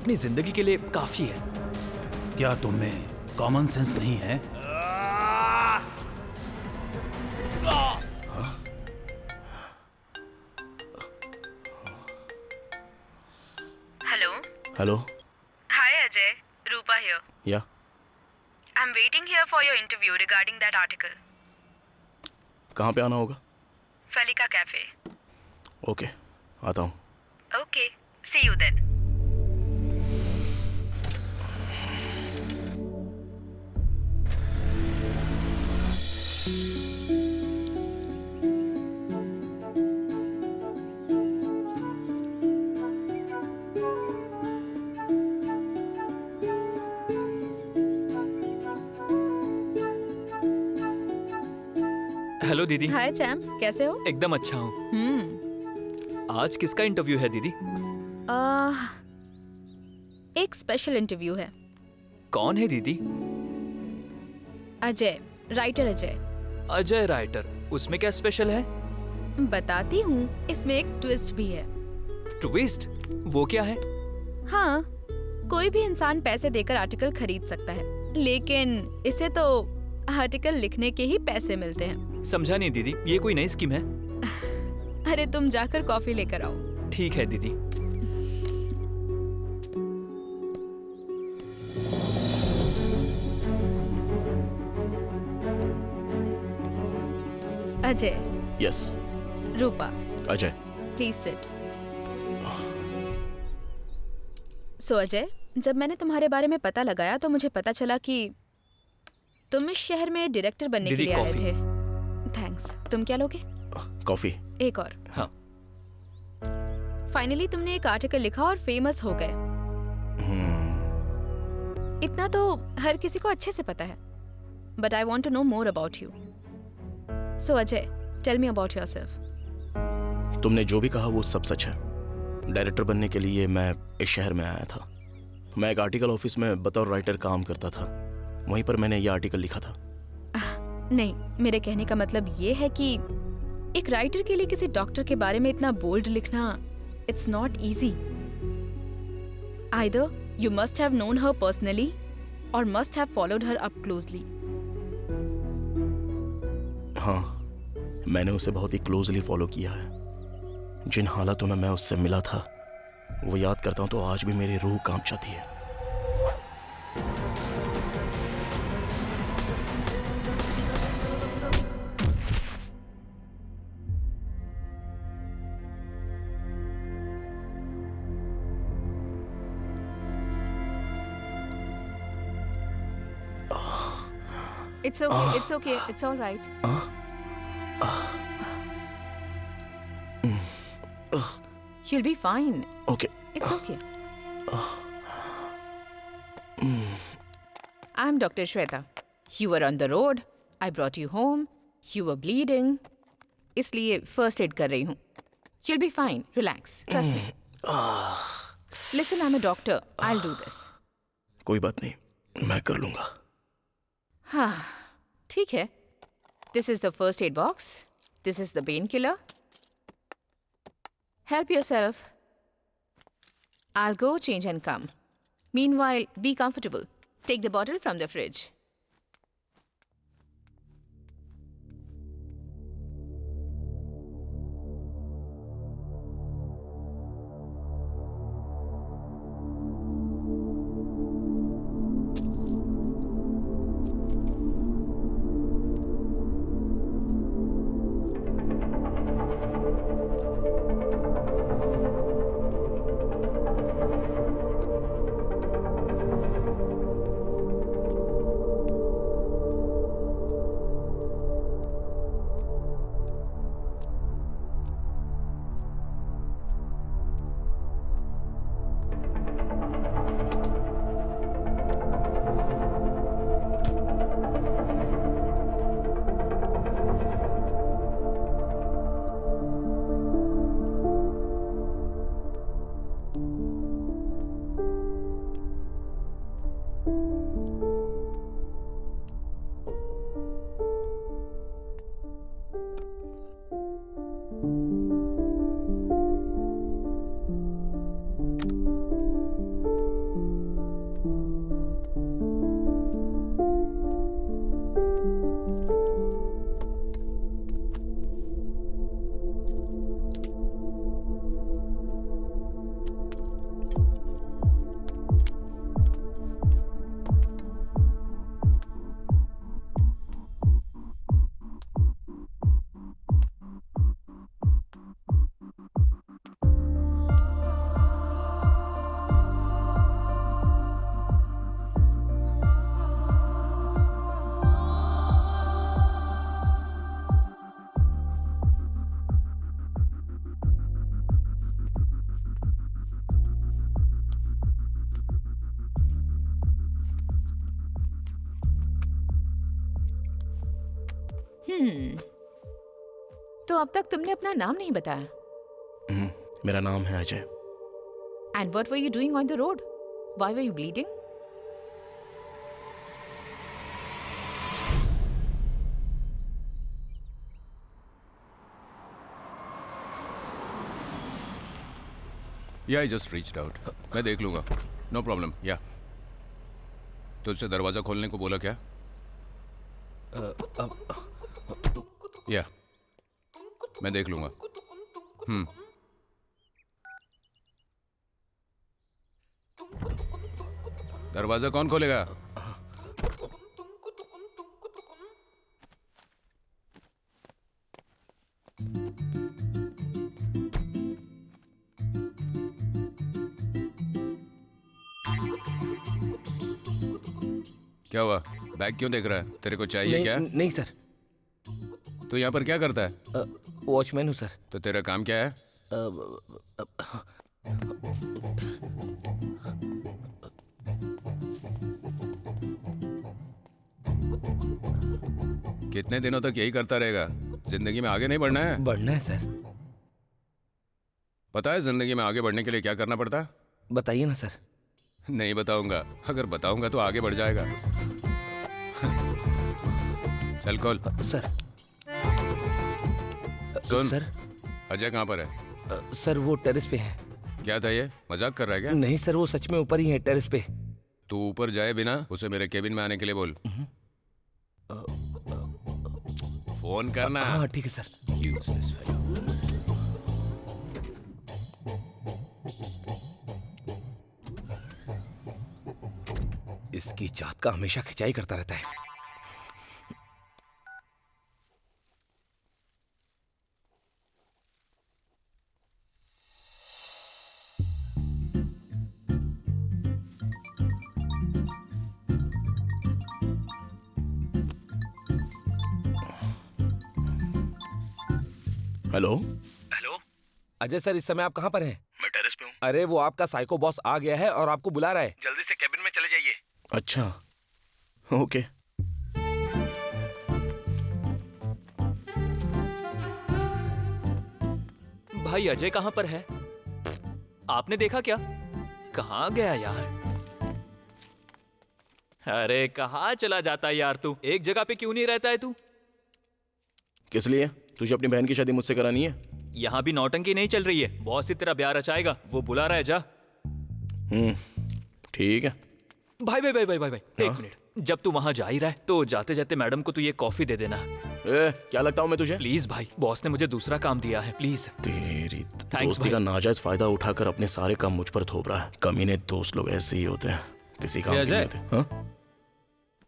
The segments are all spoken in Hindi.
अपनी जिंदगी के लिए काफी है। क्या तुम में कॉमन सेंस नहीं है? Hello. Hi Ajay, Rupa here. Yeah. I'm waiting here for your interview regarding that article. कहाँ पे आना होगा? Felika Cafe. ओके, आता हूँ। Okay, see you then. Hello दीदी। हाय चैम, कैसे हो? एकदम अच्छा हूँ। आज किसका इंटरव्यू है दीदी? एक स्पेशल इंटरव्यू है। कौन है दीदी? अजय, राइटर अजय। अजय राइटर, उसमें क्या स्पेशल है? बताती हूँ, इसमें एक ट्विस्ट भी है। ट्विस्ट? वो क्या है? हाँ, कोई भी इंसान पैसे देकर आर्टिकल खरीद सकता है, लेकिन इसे तो आर्टिकल लिखने के ही पैसे मिलते हैं। समझा नहीं दीदी, ये कोई नई स्कीम है? अरे तुम जाकर कॉफी लेकर आओ। ठीक है दीदी। Ajay. Yes. Rupa. Ajay. Please sit. So Ajay, जब मैंने तुम्हारे बारे में पता लगाया तो मुझे पता चला कि तुम इस शहर में डायरेक्टर बनने के लिए आए थे। थैंक्स। तुम क्या लोगे? कॉफी। एक और। हाँ। फाइनली तुमने एक आर्टिकल लिखा और फेमस हो गए। इतना तो हर किसी को अच्छे से पता है, but I want to know more about you. So Ajay, tell me about yourself. तुमने जो भी कहा वो सब सच है। डायरेक्टर बनने के लिए मैं इस शहर में आया था। मैं एक आर्टिकल ऑफिस में बतौर राइटर काम करता था, वहीं पर मैंने ये आर्टिकल लिखा था। नहीं, मेरे कहने का मतलब ये है कि एक राइटर के लिए किसी डॉक्टर के बारे में इतना बोल्ड लिखना, it's not easy. Either you must have known her personally और must have followed her up closely. हाँ, मैंने उसे बहुत ही क्लोजली फॉलो किया है। जिन हालातों में मैं उससे मिला था वो याद करता हूँ तो आज भी मेरी रूह कांप जाती है। It's okay, it's okay, it's all right. You'll be fine. Okay. It's okay. I'm Dr. Shweta. You were on the road. I brought you home. You were bleeding. इसलिए first aid कर रही हूँ. You'll be fine. Relax. Trust me. Listen, I'm a doctor. I'll do this. कोई बात नहीं, मैं कर लूँगा। हाँ, ठीक है। This is the first aid box. This is the painkiller. Help yourself. I'll go change and come. Meanwhile, be comfortable. Take the bottle from the fridge. तो अब तक तुमने अपना नाम नहीं बताया. मेरा नाम है Ajay. And what were you doing on the road? Why were you bleeding? Yeah, I just reached out. मैं देख लूँगा. No problem. Yeah. तुझसे दरवाज़ा खोलने को बोला क्या? Yeah. मैं देख लूँगा. दरवाज़ा कौन खोलेगा? क्या हुआ? बैग क्यों देख रहा है? तेरे को चाहिए क्या? नहीं सर, तू यहाँ पर क्या करता है? वॉचमैन हूँ सर. तो तेरा काम क्या है? कितने दिनों तक यही करता रहेगा? जिंदगी में आगे नहीं बढ़ना है? बढ़ना है सर. पता है जिंदगी में आगे बढ़ने के लिए क्या करना पड़ता है? बताइए ना सर. नहीं बताऊंगा. अगर बताऊंगा तो आगे बढ़ जाएगा. चल खोल. सर. सुन. सर. अजय कहाँ पर है? सर वो टेरेस पे है. क्या था ये? मजाक कर रहा है क्या? नहीं सर, वो सच में ऊपर ही है टेरेस पे. तू ऊपर जाए बिना उसे मेरे केबिन में आने के लिए बोल. फोन करना. हाँ ठीक है सर. Useless fellow. इसकी जात का हमेशा खिंचाई करता रहता है. हेलो. हेलो अजय सर, इस समय आप कहाँ पर हैं? मैं टेरेस पे हूँ. अरे वो आपका साइको बॉस आ गया है और आपको बुला रहा है. जल्दी से कैबिन में चले जाइए. अच्छा. ओके. भाई अजय कहाँ पर है? आपने देखा क्या? कहाँ गया यार? अरे कहाँ चला जाता है यार तू? एक जगह पे क्यों नहीं रहता है तू? किस लिए? तुझे अपनी बहन की शादी मुझसे करानी है? यहाँ भी नौटंकी नहीं चल रही है. बॉस ही तेरा ब्याह रचाएगा. वो बुला रहा है, जा. ठीक है. भाई भाई भाई भाई भाई भाई, एक मिनट. जब तू वहाँ जा ही रहा है तो जाते जाते मैडम को तू ये कॉफी दे देना. क्या लगता हूँ मैं तुझे? प्लीज भाई, बॉस ने मुझे दूसरा काम दिया है, प्लीज. तेरी Thanks, दोस्ती का भाई. नाजायज फायदा उठाकर अपने सारे काम मुझ पर थोप रहा है. कमीने दोस्त लोग ऐसे ही होते हैं, किसी काम के नहीं अजय. होते. हाँ?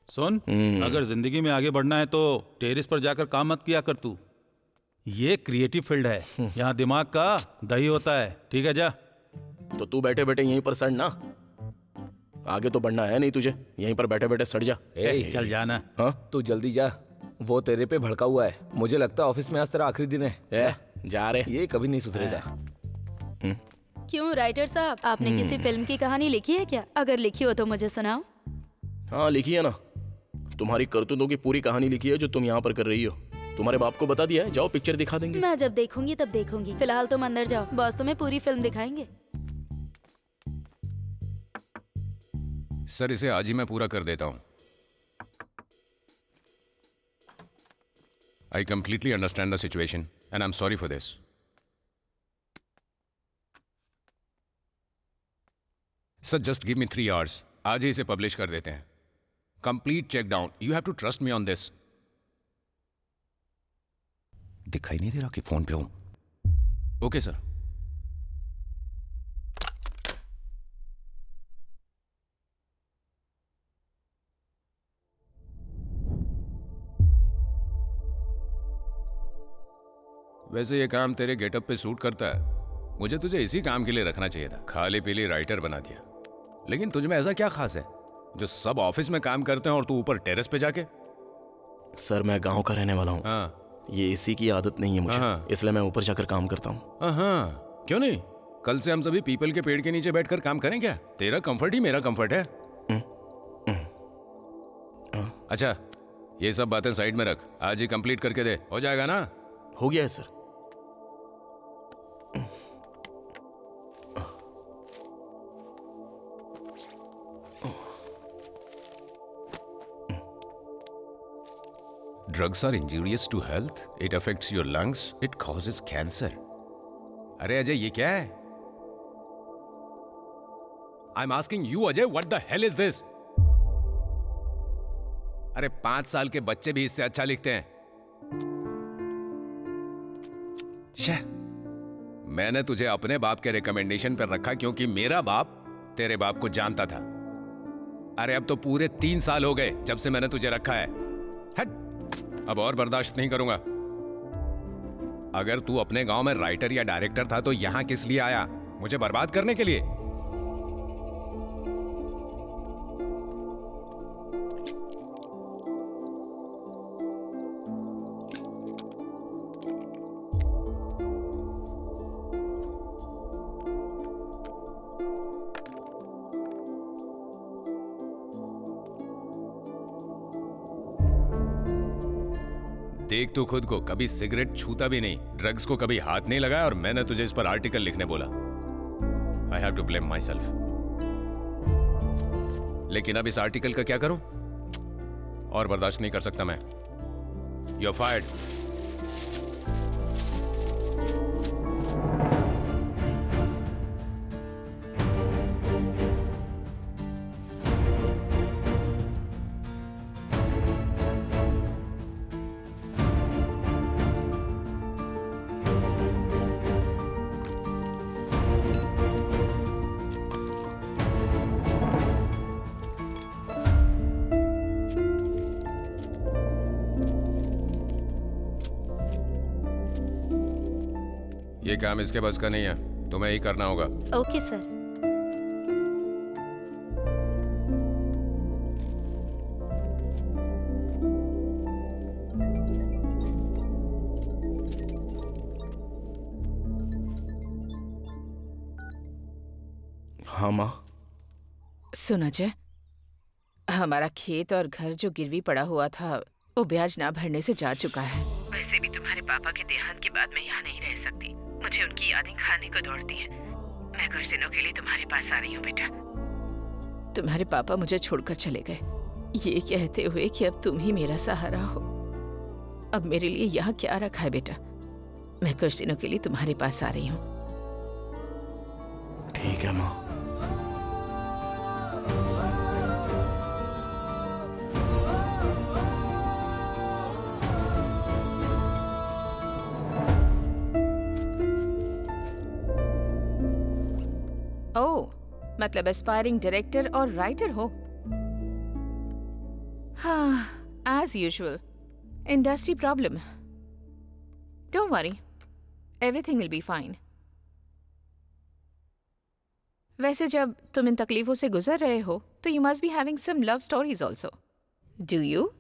सुन, अगर जिंदगी में आगे बढ़ना है तो टेरेस पर जाकर काम मत किया कर तू. ये क्रिएटिव फील्ड है. यहाँ दिमाग का दही होता है. ठीक है, जा. तो तू बैठे बैठे यहीं पर सड़ ना. आगे तो बढ़ना है नहीं तुझे. यहीं पर बैठे बैठे सड़ जा. चल जाना. हाँ? तू जल्दी जा. वो तेरे पे भड़का हुआ है. मुझे लगता है ऑफिस में आज तेरा आखिरी दिन है. जा रे. ये कभी नहीं सुधरेगा. क्यों राइटर साहब, आपने किसी फिल्म की कहानी लिखी है क्या? अगर लिखी हो तो मुझे सुनाओ. हाँ लिखी है ना. तुम्हारी करतूतों की पूरी कहानी लिखी है जो तुम यहाँ पर कर रही हो. तुम्हारे बाप को बता दिया है. जाओ पिक्चर दिखा देंगे. मैं जब देखूंगी तब देखूंगी. फिलहाल तुम अंदर जाओ, बॉस तुम्हें पूरी फिल्म दिखाएंगे. सर इसे आज ही मैं पूरा कर देता हूँ. I completely understand the situation and I'm sorry for this. Sir, just give me 3 hours. आज ही इसे पब्लिश कर देते हैं. Complete check down. You have to trust me on this. दिखाई नहीं दे रहा कि फोन पे हूं. Okay sir. वैसे ये काम तेरे गेटअप पे सूट करता है. मुझे तुझे इसी काम के लिए रखना चाहिए था. खाली पीली राइटर बना दिया. लेकिन तुझ में ऐसा क्या खास है जो सब ऑफिस में काम करते हैं और तू ऊपर टेरेस पे जाके? सर मैं गांव का रहने वाला हूँ. हाँ. ये इसी की आदत नहीं है मुझे. इसलिए मैं ऊपर जाकर काम करता हूँ. हाँ. क्यों नहीं? कल से हम सभी पीपल के पेड़ के नीचे बैठकर काम करें क्या? तेरा कंफर्ट ही मेरा कंफर्ट है. अच्छा ये सब बातें साइड में रख, आज ही कंप्लीट करके दे, हो जाएगा ना? हो गया है sir. Drugs are injurious to health. It affects your lungs. It causes cancer. अरे अजय, ये क्या है? I'm asking you, Ajay, what the hell is this? अरे 5 साल के बच्चे भी इससे अच्छा लिखते हैं। शे, मैंने तुझे अपने बाप के रिकमेंडेशन पर रखा क्योंकि मेरा बाप तेरे बाप को जानता था। अरे अब तो पूरे 3 साल हो गए जब से मैंने तुझे रखा है। हट, अब और बर्दाश्त नहीं करूंगा। अगर तू अपने गांव में राइटर या डायरेक्टर था तो यहां किस लिए आया? मुझे बर्बाद करने के लिए? देख तू खुद को, कभी सिगरेट छूता भी नहीं, ड्रग्स को कभी हाथ नहीं लगाया, और मैंने तुझे इस पर आर्टिकल लिखने बोला। I have to blame my self. लेकिन अब इस आर्टिकल का क्या करूं? और बर्दाश्त नहीं कर सकता मैं। You are fired. ये काम इसके बस का नहीं है, तुम्हें ही करना होगा। Okay sir. हाँ माँ। सुन अजय, हमारा खेत और घर जो गिरवी पड़ा हुआ था वो ब्याज ना भरने से जा चुका है। वैसे भी तुम्हारे पापा के देहांत के बाद मैं यहाँ नहीं रह सकती। मुझे उनकी यादें खाने को दौड़ती हैं। मैं कुछ दिनों के लिए तुम्हारे पास आ रही हूँ बेटा। तुम्हारे पापा मुझे छोड़कर चले गए, ये कहते हुए कि अब तुम ही मेरा सहारा हो। अब मेरे लिए यहाँ क्या रखा है बेटा? मैं कुछ दिनों के लिए तुम्हारे पास आ रही हूँ। ठीक है माँ। ओह, मतलब एस्पायरिंग डायरेक्टर और राइटर हो? हाँ, as usual, industry problem. Don't worry, everything will be fine. वैसे जब तुम इन तकलीफों से गुजर रहे हो तो you must be having some love stories also, do you?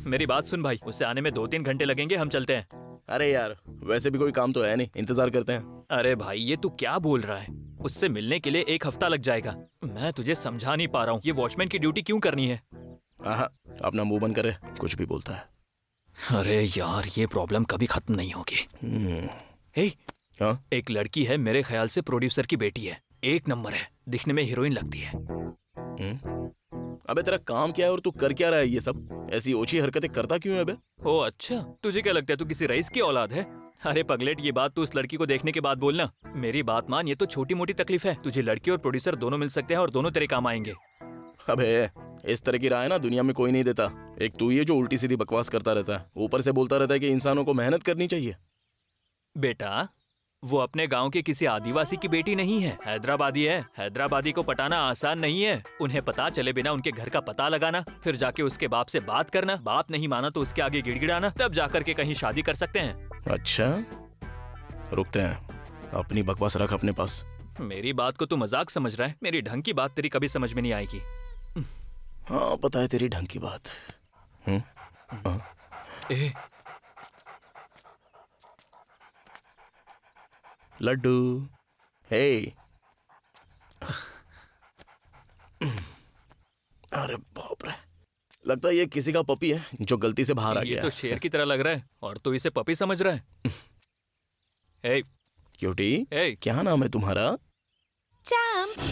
मेरी बात सुन भाई, उससे आने में 2-3 घंटे लगेंगे, हम चलते हैं। अरे यार, वैसे भी कोई काम तो है नहीं, इंतजार करते हैं। अरे भाई, ये तू क्या बोल रहा है? उससे मिलने के लिए 1 हफ्ता लग जाएगा। मैं तुझे समझा नहीं पा रहा हूँ, ये वॉचमैन की ड्यूटी क्यों करनी है? अपना मुंह बंद करे, कुछ भी बोलता है। अरे यार, ये प्रॉब्लम कभी खत्म नहीं होगी। हे, हाँ? एक लड़की है, मेरे ख्याल से प्रोड्यूसर की बेटी है, 1 नंबर है, दिखने में हीरोइन लगती है। अबे तेरा काम क्या है और तू कर क्या रहा है ये सब? ऐसी ओछी हरकतें करता क्यों है अबे? ओ अच्छा, तुझे क्या लगता है तू किसी रईस की औलाद है? अरे पगलेट, ये बात तू उस लड़की को देखने के बाद बोलना। मेरी बात मान, ये तो छोटी मोटी तकलीफ है। तुझे लड़की और प्रोड्यूसर दोनों मिल सकते हैं और दोनों तेरे काम आएंगे। अबे इस तरह की राय ना दुनिया में कोई नहीं देता। एक तू ही है जो उल्टी सीधी बकवास करता रहता है, ऊपर से बोलता रहता है कि इंसानों को मेहनत करनी चाहिए। बेटा, वो अपने गांव के किसी आदिवासी की बेटी नहीं है, हैदराबादी है। हैदराबादी को पटाना आसान नहीं है। उन्हें पता चले बिना उनके घर का पता लगाना, फिर जाके उसके बाप से बात करना, बाप नहीं माना तो उसके आगे गिड़गिड़ाना, तब जाकर के कहीं शादी कर सकते हैं। अच्छा, रुकते हैं, अपनी बकवास रख अपने पास। मेरी बात को तू मजाक समझ रहा है? मेरी ढंग की बात तेरी कभी समझ में नहीं आएगी। हाँ पता है तेरी ढंग की बात। ए, लड्डू, हे। अरे बाप रे, लगता है ये किसी का पपी है जो गलती से बाहर आ ये गया। तो शेर की तरह लग रहा है और तू इसे पपी समझ रहा है। ए, क्यूटी, ए, क्या नाम है तुम्हारा? चैम्प।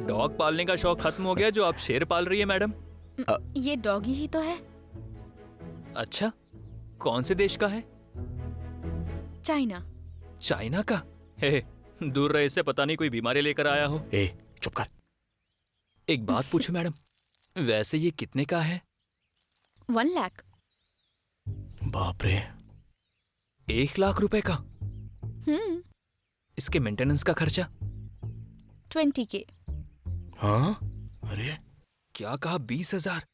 डॉग पालने का शौक खत्म हो गया जो आप शेर पाल रही है मैडम? ये डॉगी ही तो है। अच्छा, कौन से देश का है? चाइना। चाइना का? हे, दूर रहे से पता नहीं कोई बीमारी लेकर आया हो। ए चुप कर। एक बात पूछूं मैडम, वैसे ये कितने का है? 1 लाख। बाप रे, 1 लाख रुपए का? इसके मेंटेनेंस का खर्चा? 20K। हाँ अरे क्या कहा? 20,000?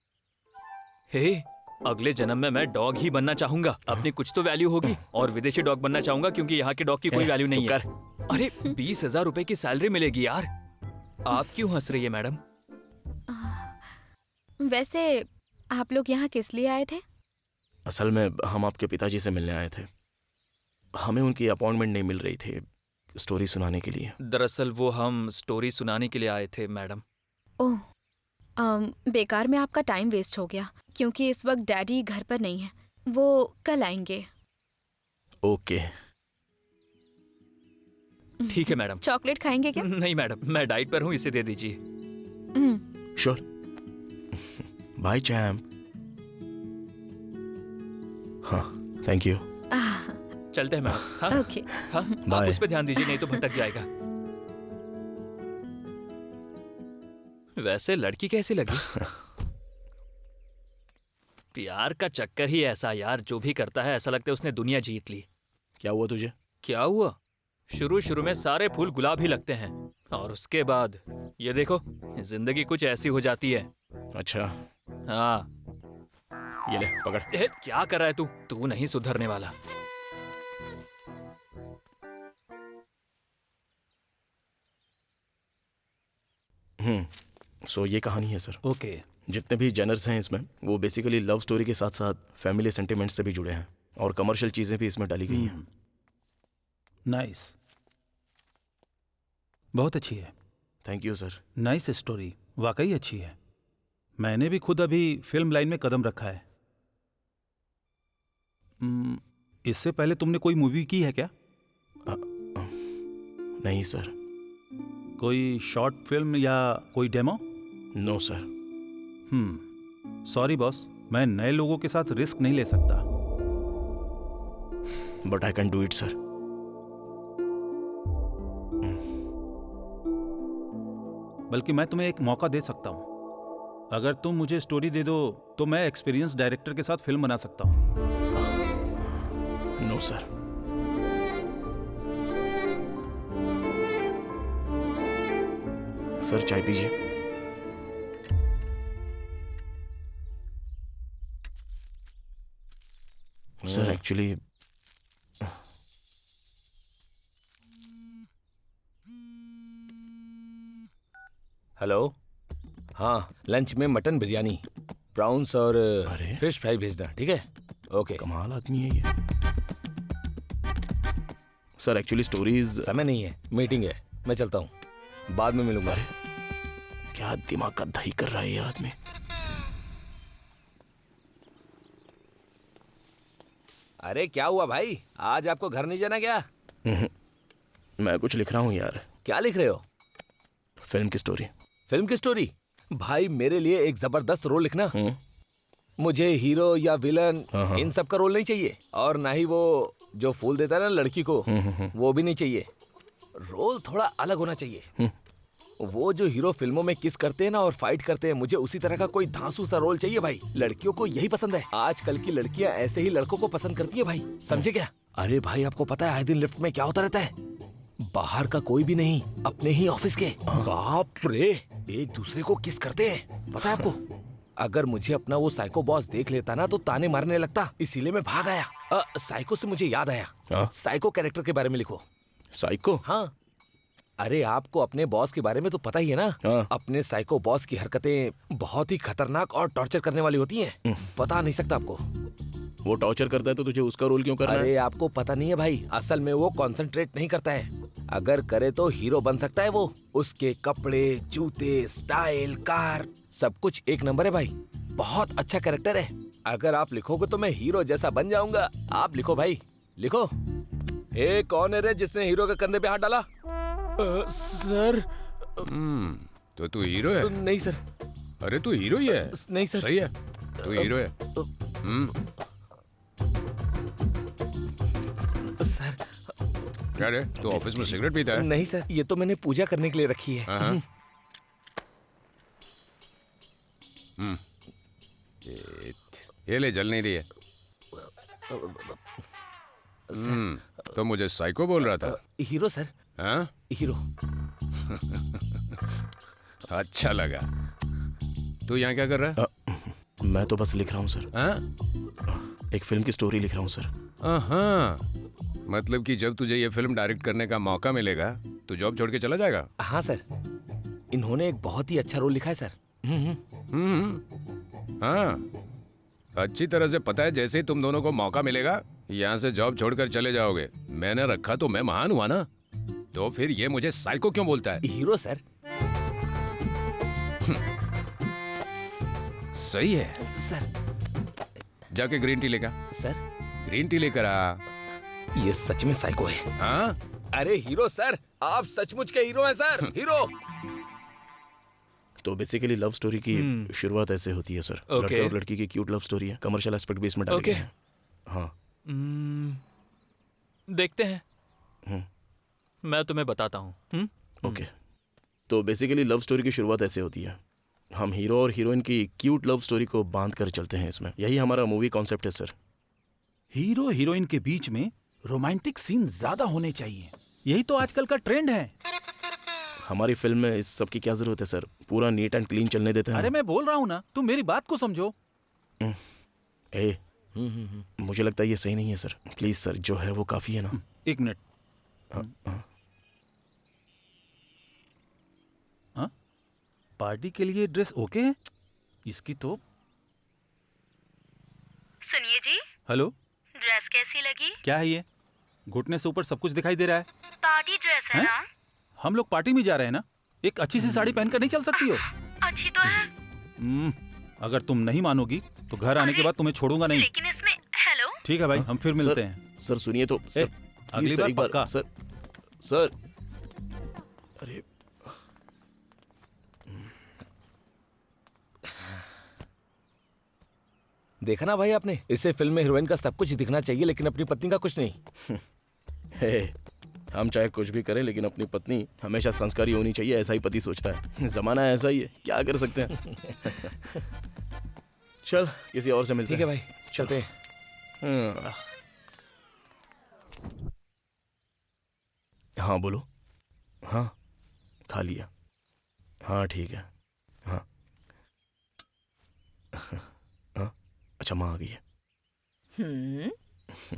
हे, अगले जन्म में मैं डॉग ही बनना चाहूंगा। अपनी कुछ तो वैल्यू होगी और विदेशी डॉग बनना चाहूंगा क्योंकि यहाँ के डॉग की कोई वैल्यू नहीं है। अरे 20,000 रुपए की सैलरी मिलेगी यार। आप क्यों हंस रही है मैडम? वैसे आप लोग यहाँ किस लिए आए थे? असल में हम आपके पिताजी से मिलने आए थे। हमें उनकी अपॉइंटमेंट नहीं मिल रही थी स्टोरी सुनाने के लिए। दरअसल वो हम स्टोरी सुनाने के लिए आए थे मैडम। ओह, बेकार में आपका टाइम वेस्ट हो गया क्योंकि इस वक्त डैडी घर पर नहीं है, वो कल आएंगे। ओके ठीक है मैडम। चॉकलेट खाएंगे क्या? नहीं मैडम, मैं डाइट पर हूँ, इसे दे दीजिए। श्योर। Bye champ. हाँ थैंक यू। चलते हैं मैडम। हाँ ओके। हाँ, आप बाय। उस पर ध्यान दीजिए नहीं तो भटक जाएगा। वैसे लड़की कैसी लगी? प्यार का चक्कर ही ऐसा यार, जो भी करता है ऐसा लगता है उसने दुनिया जीत ली। क्या हुआ तुझे? क्या हुआ? शुरू शुरू में सारे फूल गुलाब ही लगते हैं और उसके बाद ये देखो, जिंदगी कुछ ऐसी हो जाती है। अच्छा हाँ। ये ले पकड़। क्या कर रहा है तू? तू नहीं सुधरने वाला। सो ये कहानी है सर। ओके। जितने भी जनर्स हैं इसमें वो बेसिकली लव स्टोरी के साथ साथ फैमिली सेंटिमेंट्स से भी जुड़े हैं और कमर्शियल चीजें भी इसमें डाली गई हैं। नाइस, बहुत अच्छी है। Thank you sir. Nice story, वाकई अच्छी है। मैंने भी खुद अभी फिल्म लाइन में कदम रखा है। इससे पहले तुमने कोई मूवी की है क्या? नहीं सर। कोई शॉर्ट फिल्म या कोई demo? No sir. Sorry boss, मैं नए लोगों के साथ रिस्क नहीं ले सकता। But I can do it sir. बल्कि मैं तुम्हें एक मौका दे सकता हूं। अगर तुम मुझे स्टोरी दे दो तो मैं एक्सपीरियंस डायरेक्टर के साथ फिल्म बना सकता हूं। No sir. सर चाय पीजिए। Sir actually hello. हाँ, लंच में मटन बिरयानी, प्राउंस और अरे? फिश फ्राई भेजना, ठीक है? ओके। कमाल आदमी है ये। Sir actually stories. समय नहीं है, मीटिंग है, मैं चलता हूँ, बाद में मिलूंगा। क्या दिमाग का दही कर रहा है ये आदमी। अरे क्या हुआ भाई, आज आपको घर नहीं जाना क्या? मैं कुछ लिख रहा हूँ यार। क्या लिख रहे हो? फिल्म की स्टोरी। फिल्म की स्टोरी? भाई मेरे लिए एक जबरदस्त रोल लिखना। मुझे हीरो या विलन इन सब का रोल नहीं चाहिए, और ना ही वो जो फूल देता है ना लड़की को, वो भी नहीं चाहिए। रोल थोड़ा अलग होना चाहिए। वो जो हीरो फिल्मों में किस करते हैं ना और फाइट करते हैं, मुझे उसी तरह का कोई धांसू सा रोल चाहिए भाई। लड़कियों को यही पसंद है। आजकल की लड़कियां ऐसे ही लड़कों को पसंद करती है भाई, समझे क्या? अरे भाई आपको पता है आए दिन लिफ्ट में क्या होता रहता है? बाहर का कोई भी नहीं, अपने ही ऑफिस के। बाप रे, एक दूसरे को किस करते हैं, पता है आपको? अगर मुझे अपना वो साइको बॉस देख लेता ना तो ताने मारने लगता, इसीलिए मैं भाग आया। साइको से मुझे याद आया, साइको कैरेक्टर के बारे में लिखो। साइको? हाँ, अरे आपको अपने बॉस के बारे में तो पता ही है ना। अपने साइको बॉस की हरकतें बहुत ही खतरनाक और टॉर्चर करने वाली होती हैं। बता नहीं सकता आपको। वो टॉर्चर करता है तो तुझे उसका रोल क्यों करना है? अरे आपको पता नहीं है भाई, असल में वो कंसंट्रेट नहीं करता है। अगर करे तो हीरो बन सकता है वो। उसके कपड़े, जूते, स्टाइल, कार, सब कुछ एक नंबर है भाई। बहुत अच्छा कैरेक्टर है। अगर आप लिखोगे तो मैं हीरो जैसा बन जाऊंगा। आप लिखो भाई, लिखो। ए कौन है रे जिसने हीरो के कंधे पे हाथ डाला? सर। तो तू हीरो है? नहीं सर। अरे तू हीरो ही है। नहीं सर। सही है, तू हीरो है। सर। क्या रे, तू ऑफिस में सिगरेट पीता है? नहीं सर, ये तो मैंने पूजा करने के लिए रखी है। ये ले, जल नहीं रही है। तो मुझे साइको बोल रहा था। Hero sir. हाँ? हीरो। अच्छा लगा। तू यहाँ क्या कर रहा है? मैं तो बस लिख रहा हूँ सर। हाँ? एक फिल्म की स्टोरी लिख रहा हूँ सर। हाँ, मतलब कि जब तुझे ये फिल्म डायरेक्ट करने का मौका मिलेगा तो जॉब छोड़ के चला जाएगा? हाँ सर, इन्होंने एक बहुत ही अच्छा रोल लिखा है सर। हाँ, अच्छी तरह से पता है जैसे ही तुम दोनों को मौका मिलेगा यहाँ से जॉब छोड़कर चले जाओगे। मैंने रखा तो मैं महान हुआ ना, तो फिर ये मुझे साइको क्यों बोलता है? Hero sir. सही है सर। जाके ग्रीन टी लेकर। सर ग्रीन टी लेकर आ। ये सच में साइको है। हाँ? अरे हीरो सर, आप सचमुच के हीरो हैं सर। हीरो। तो बेसिकली लव स्टोरी की शुरुआत ऐसे होती है सर। लड़के और लड़की की क्यूट लव स्टोरी है, कमर्शियल एस्पेक्ट बेस में डाली गई है। हाँ। देखते हैं। मैं तुम्हें बताता हूँ। ओके। तो बेसिकली लव स्टोरी की शुरुआत ऐसे होती है। हम हीरो और हीरोइन की क्यूट लव स्टोरी को बांध कर चलते हैं इसमें। यही हमारा मूवी कॉन्सेप्ट है सर। हीरो हीरोइन के बीच में रोमांटिक सीन ज्यादा होने चाहिए, यही तो आजकल का ट्रेंड है। हमारी फिल्म में इस सब की क्या जरूरत है सर? पूरा नीट एंड क्लीन चलने देते हैं। अरे मैं बोल रहा हूँ ना, तुम मेरी बात को समझो। मुझे लगता है ये सही नहीं है सर। प्लीज सर, जो है वो काफी है ना। एक मिनट। पार्टी के लिए ड्रेस ओके है? इसकी तो। सुनिए जी। हेलो। ड्रेस कैसी लगी? क्या है ये? घुटने से ऊपर सब कुछ दिखाई दे रहा है। पार्टी ड्रेस है ना? हम लोग पार्टी में जा रहे हैं ना, एक अच्छी सी साड़ी पहनकर नहीं चल सकती हो? अच्छी तो है। अगर तुम नहीं मानोगी तो घर आने के बाद तुम्हें छोड़ूंगा नहीं। लेकिन इसमें। हेलो। ठीक है भाई, हम फिर मिलते हैं। सर सुनिए तो सर, अगली बार पक्का। सर। अरे देखा ना भाई आपने, इसे फिल्म में हीरोइन का सब कुछ दिखना चाहिए लेकिन अपनी पत्नी का कुछ नहीं। हम चाहे कुछ भी करें लेकिन अपनी पत्नी हमेशा संस्कारी होनी चाहिए, ऐसा ही पति सोचता है। जमाना ऐसा ही है, क्या कर सकते हैं। चल किसी और से मिलते हैं। ठीक है भाई, चलते हैं। हाँ बोलो। हाँ खा लिया। हाँ ठीक है। हाँ हाँ अच्छा, माँ आ गई है।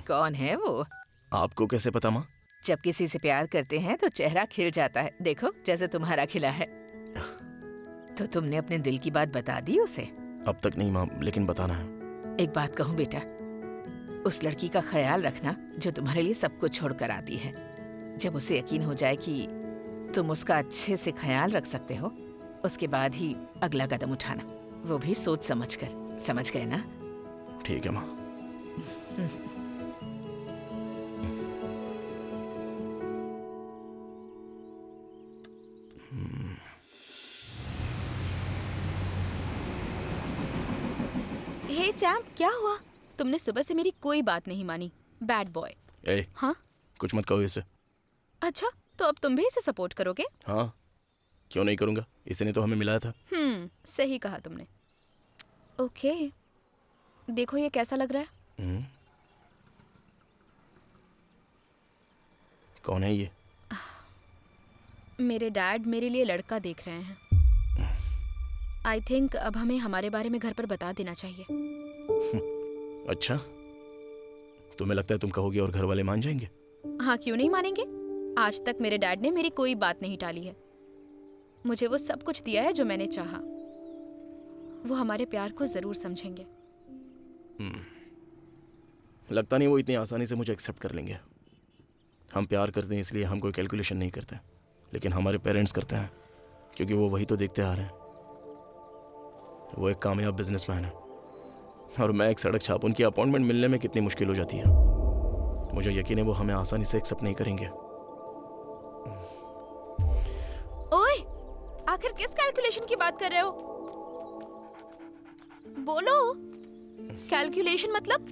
कौन है वो? आपको कैसे पता माँ? जब किसी से प्यार करते हैं तो चेहरा खिल जाता है। देखो जैसे तुम्हारा खिला है। तो तुमने अपने दिल की बात बता दी उसे? अब तक नहीं माँ, लेकिन बताना है। एक बात कहूँ बेटा, उस लड़की का ख्याल रखना जो तुम्हारे लिए सब कुछ छोड़ कर आती है। जब उसे यकीन हो जाए कि तुम उसका अच्छे से ख्याल रख सकते हो, उसके बाद ही अगला कदम उठाना, वो भी सोच समझ कर। समझ गए ना? ठीक है माँ। हे चैम्प, क्या हुआ? तुमने सुबह से मेरी कोई बात नहीं मानी। Bad boy. ए, हाँ? कुछ मत कहो इसे। अच्छा, तो अब तुम भी इसे सपोर्ट करोगे? हाँ, क्यों नहीं करूँगा? इसी ने तो हमें मिलाया था। सही कहा तुमने। ओके, देखो ये कैसा लग रहा है? कौन है ये? मेरे डैड मेरे लिए लड़का देख रहे हैं। आई थिंक अब हमें हमारे बारे में घर पर बता देना चाहिए। अच्छा, तुम्हें लगता है तुम कहोगी और घर वाले मान जाएंगे? हाँ, क्यों नहीं मानेंगे? आज तक मेरे डैड ने मेरी कोई बात नहीं टाली है। मुझे वो सब कुछ दिया है जो मैंने चाहा। वो हमारे प्यार को जरूर समझेंगे। लगता नहीं वो इतनी आसानी से मुझे एक्सेप्ट कर लेंगे। हम प्यार करते हैं इसलिए हम कोई कैलकुलेशन नहीं करते, लेकिन हमारे पेरेंट्स करते हैं क्योंकि वो वही तो देखते आ रहे हैं। वो एक कामयाब बिजनेसमैन है और मैं एक सड़क छाप। उनकी अपॉइंटमेंट मिलने में कितनी मुश्किल हो जाती है। मुझे यकीन है वो हमें आसानी से एक्सेप्ट नहीं करेंगे। ओए, आखिर किस कैलकुलेशन की बात कर रहे हो? बोलो। कैलकुलेशन मतलब?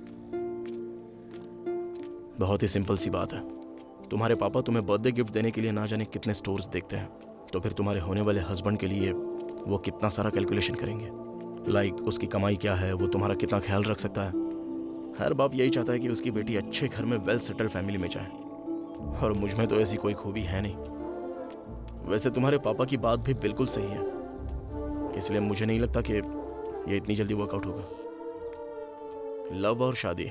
बहुत ही सिंपल सी बात है। तुम्हारे पापा तुम्हें बर्थडे गिफ्ट देने के लिए ना जाने कितने स्टोर्स देखते हैं, तो फिर तुम्हारे होने वाले हस्बैंड के लिए वो कितना सारा कैलकुलेशन करेंगे। लाइक उसकी कमाई क्या है, वो तुम्हारा कितना ख्याल रख सकता है। हर बाप यही चाहता है कि उसकी बेटी अच्छे घर में वेल सेटल्ड फैमिली में जाए, और मुझ में तो ऐसी कोई खूबी है नहीं। वैसे तुम्हारे पापा की बात भी बिल्कुल सही है, इसलिए मुझे नहीं लगता कि ये इतनी जल्दी वर्कआउट होगा। लव और शादी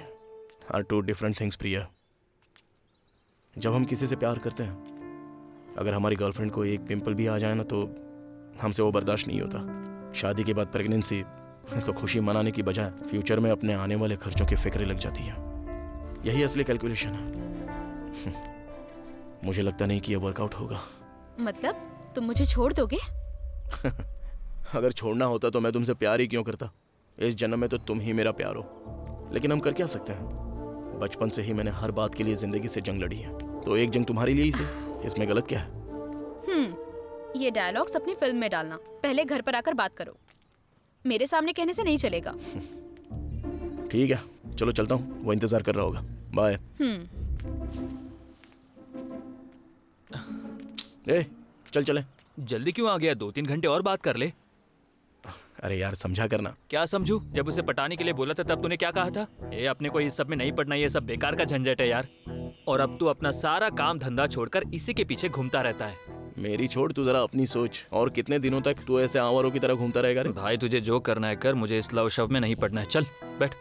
आर टू डिफरेंट थिंग्स प्रिया। जब हम किसी से प्यार करते हैं, अगर हमारी गर्लफ्रेंड को एक पिंपल भी आ जाए ना, तो हमसे वो बर्दाश्त नहीं होता। शादी के बाद प्रेगनेंसी तो खुशी मनाने की बजाय फ्यूचर में अपने आने वाले खर्चों की फिक्र लग जाती है। यही असली कैलकुलेशन है। मुझे लगता नहीं कि ये वर्कआउट होगा। मतलब तुम मुझे छोड़ दोगे? अगर छोड़ना होता तो मैं तुमसे प्यार ही क्यों करता। इस जन्म में तो तुम ही मेरा प्यार हो, लेकिन हम कर क्या सकते हैं। बचपन से ही मैंने हर बात के लिए जिंदगी से जंग लड़ी है, तो एक जंग तुम्हारे लिए ही सही। इसमें गलत क्या है? ये डायलॉग्स अपनी फिल्म में डालना। पहले घर पर आकर बात करो, मेरे सामने कहने से नहीं चलेगा। ठीक है, चलो चलता हूँ, वो इंतजार कर रहा होगा। बाय। ए, चल चले। जल्दी क्यों आ गया? 2-3 घंटे और बात कर ले। अरे यार, समझा करना। क्या समझू? जब उसे पटाने के लिए बोला था तब तूने क्या कहा था? अपने को इस सब में नहीं पड़ना, ये सब बेकार का झंझट है यार। और अब तू अपना सारा काम धंधा छोड़कर इसी के पीछे घूमता रहता है। मेरी छोड़, तू जरा अपनी सोच। और कितने दिनों तक तू ऐसे आवारों की तरह घूमता रहेगा रे? भाई तुझे जो करना है कर, मुझे इस लव शव में नहीं पड़ना है। चल बैठ।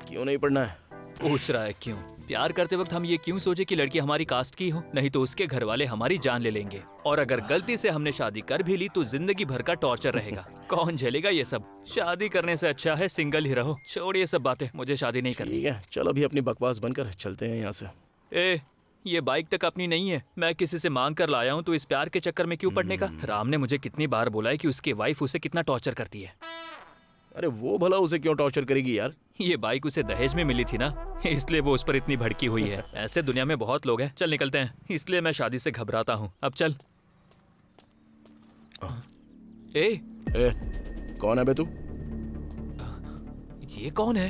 क्यों नहीं पढ़ना है? पूछ रहा है क्यों? प्यार करते वक्त हम ये क्यों सोचे कि लड़की हमारी कास्ट की हो, नहीं तो उसके घर वाले हमारी जान ले लेंगे। और अगर गलती से हमने शादी कर भी ली तो जिंदगी भर का टॉर्चर रहेगा। कौन झेलेगा ये सब? शादी करने से अच्छा है सिंगल ही रहो। छोड़ ये सब बातें, मुझे शादी नहीं करनी। ठीक है, चल अभी अपनी बकवास बंद कर, चलते हैं यहाँ से। ये बाइक तक अपनी नहीं है, मैं किसी से मांग कर लाया हूँ, तो इस प्यार के चक्कर में क्यों पड़ने का? राम ने मुझे कितनी बार बोला है कि उसकी वाइफ उसे कितना टॉर्चर करती है। अरे वो भला उसे क्यों टॉर्चर करेगी यार? ये बाइक उसे दहेज में मिली थी ना, इसलिए वो उस पर इतनी भड़की हुई है। ऐसे दुनिया में बहुत लोग हैं। चल निकलते हैं, इसलिए मैं शादी से घबराता हूँ। अब चल। ए, कौन है बे तू? ये कौन है?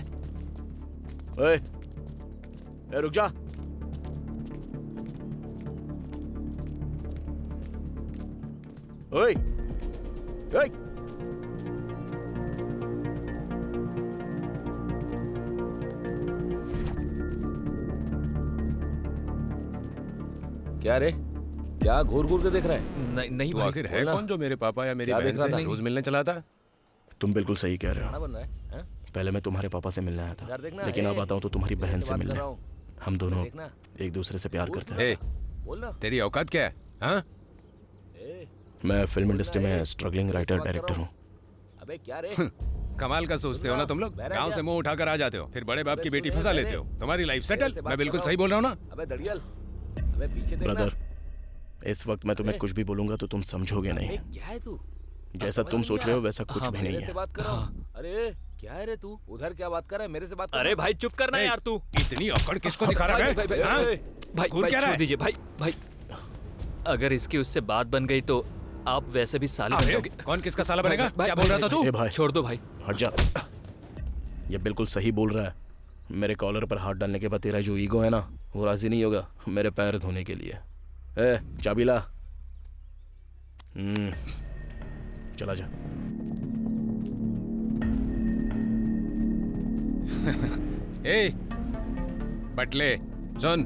रुक जा। ओए, ओए। क्या रे, क्या घूर घूर के देख रहा है? नहीं तो भाई। आखिर है कौन जो मेरे पापा या मेरी क्या बहन देख रहा से था? रोज मिलने चला था? तुम बिल्कुल सही कह रहे खाना हो। बन रहा है? हैं? पहले मैं तुम्हारे पापा से मिलने आया था, यार देखना, लेकिन अब आता हूँ तो तुम्हारी मेरे बहन से से बात कर मिलने। रहा हूँ। हम दोनों देखना। एक दूसरे से प्यार करते हैं। ए, बोल ना। तेरी औकात क्या है? हाँ? मैं फिल्म इंडस्ट्री में स्ट्रगलिंग राइटर डायरेक्टर हूँ। अबे क्या रे? कमाल का सोचते हो ना तुम लोग। गांव से मुंह उठाकर आ जाते हो, फिर बड़े बाप की बेटी फंसा लेते हो। तुम्हारी लाइफ सेटल। मैं बिल्कुल सही बोल रहा हूँ ना? अबे दड़ियल, अबे पीछे देखना। ब्रदर, इस वक्त मैं तुम्हें कुछ भी बोलूंगा तो तुम समझोगे नहीं। अबे क्या है तू? जैसा तुम सोच रहे हो वैसा कुछ भी नहीं मेरे से है। बात करो। अरे क्या है रे तू? उधर क्या बात कर रहा है? मेरे से बात कर। अरे भाई चुप करना यार तू। इतनी अकड़ किसको दिखा रहा है? हाँ? भाई घूर क्या रहा छोड़ है? दीजिए भाई। भाई अगर इसकी उससे बात बन गई तो आप वैसे भी साले बन जाओगे। कौन किसका साला बनेगा? भाई, क्या बोल रहा था तू? ए भाई, छोड़ दो भाई। हट जा। ये बिल्कुल सही बोल रहा है। मेरे कॉलर पर हाथ डालने के बाद तेरा जो ईगो है ना, वो राजी नहीं होगा मेरे पैर धोने के लिए। ए, चाबी ला। चला जा। ए, बटले सुन,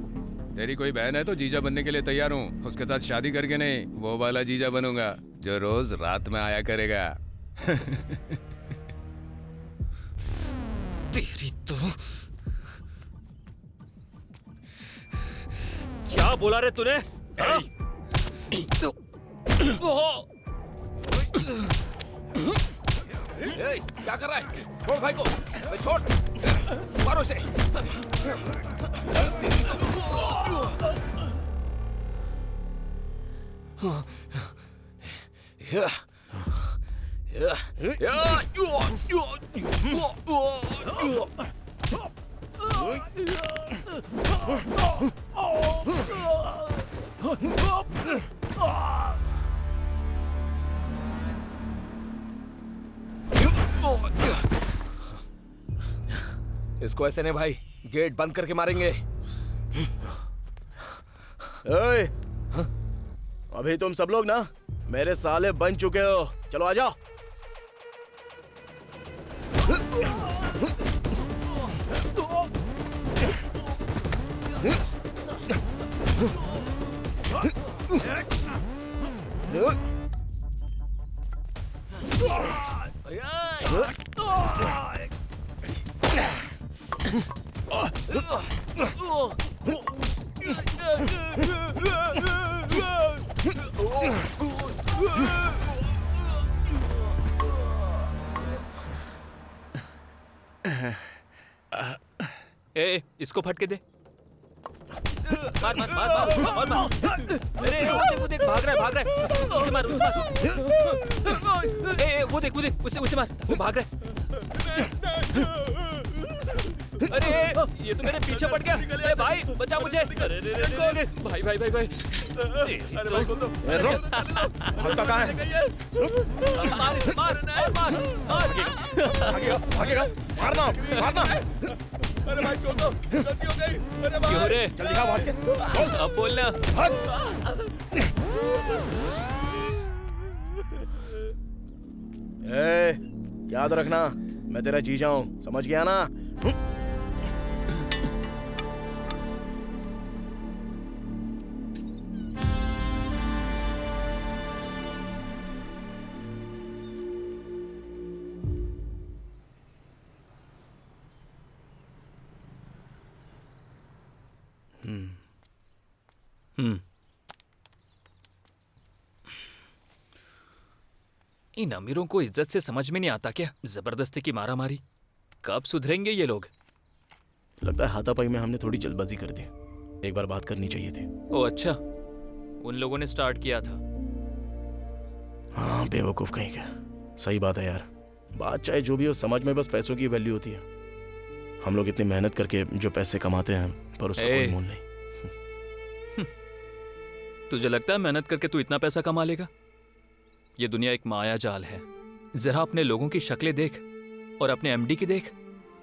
तेरी कोई बहन है तो जीजा बनने के लिए तैयार हूँ। उसके साथ शादी करके नहीं, वो वाला जीजा बनूंगा जो रोज रात में आया करेगा। तेरी तो क्या बोला रे तूने? क्या कर रहा है? छोड़ भाई को, छोड़, मारो उसे। इसको ऐसे नहीं भाई, गेट बंद करके मारेंगे। ओए, अभी तुम सब लोग ना मेरे साले बन चुके हो। चलो आ जाओ। ए, इसको फटके दे। मार मार मार मार और मार। अरे वो देख भाग रहा है। उसे मार, उसे मार। ए, वो देख उसे मार, वो भाग रहा है। अरे ये तो मेरे पीछे पड़ गया। अरे भाई बचा मुझे। अरे भाई भाई भाई भाई। भागता कहाँ है? मार इसे, मार मार। भागेगा, मारना। अरे भाई छोड़ दो, गलती हो गई। अरे भाई क्यों रे? जल्दी भाग के। अब बोलना। ए, याद रखना मैं तेरा जीजा हूं, समझ गया ना? इन अमीरों को इज्जत से समझ में नहीं आता क्या? जबरदस्ती की मारामारी। कब सुधरेंगे ये लोग? लगता है हाथापाई में हमने थोड़ी जल्दबाजी कर दी। एक बार बात करनी चाहिए थी। ओ अच्छा, उन लोगों ने स्टार्ट किया था। हाँ, बेवकूफ कहीं का। सही बात है यार। बात चाहे जो भी हो, समझ में बस पैसों की वैल्यू होती है। हम लोग इतनी मेहनत करके जो पैसे कमाते हैं पर उसका कोई मोल नहीं। तुझे लगता है मेहनत करके तू इतना पैसा कमा लेगा? ये दुनिया एक माया जाल है। जरा अपने लोगों की शक्लें देख और अपने एमडी की देख,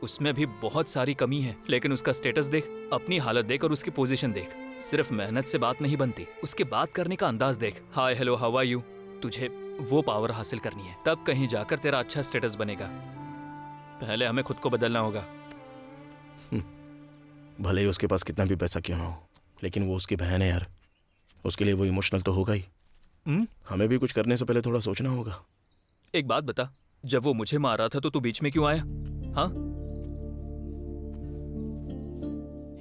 उसमें भी बहुत सारी कमी है। लेकिन उसका स्टेटस देख, अपनी हालत देख और उसकी पोजीशन देख। सिर्फ मेहनत से बात नहीं बनती, उसके बात करने का अंदाज देख। Hi hello how are you. तुझे वो पावर हासिल करनी है, तब कहीं जाकर तेरा अच्छा स्टेटस बनेगा। पहले हमें खुद को बदलना होगा। भले ही उसके पास कितना भी पैसा क्यों ना हो, लेकिन वो उसकी बहन है यार। उसके लिए वो इमोशनल तो होगा ही। हमें भी कुछ करने से पहले थोड़ा सोचना होगा। एक बात बता, जब वो मुझे मार रहा था तो तू बीच में क्यों आया? हाँ,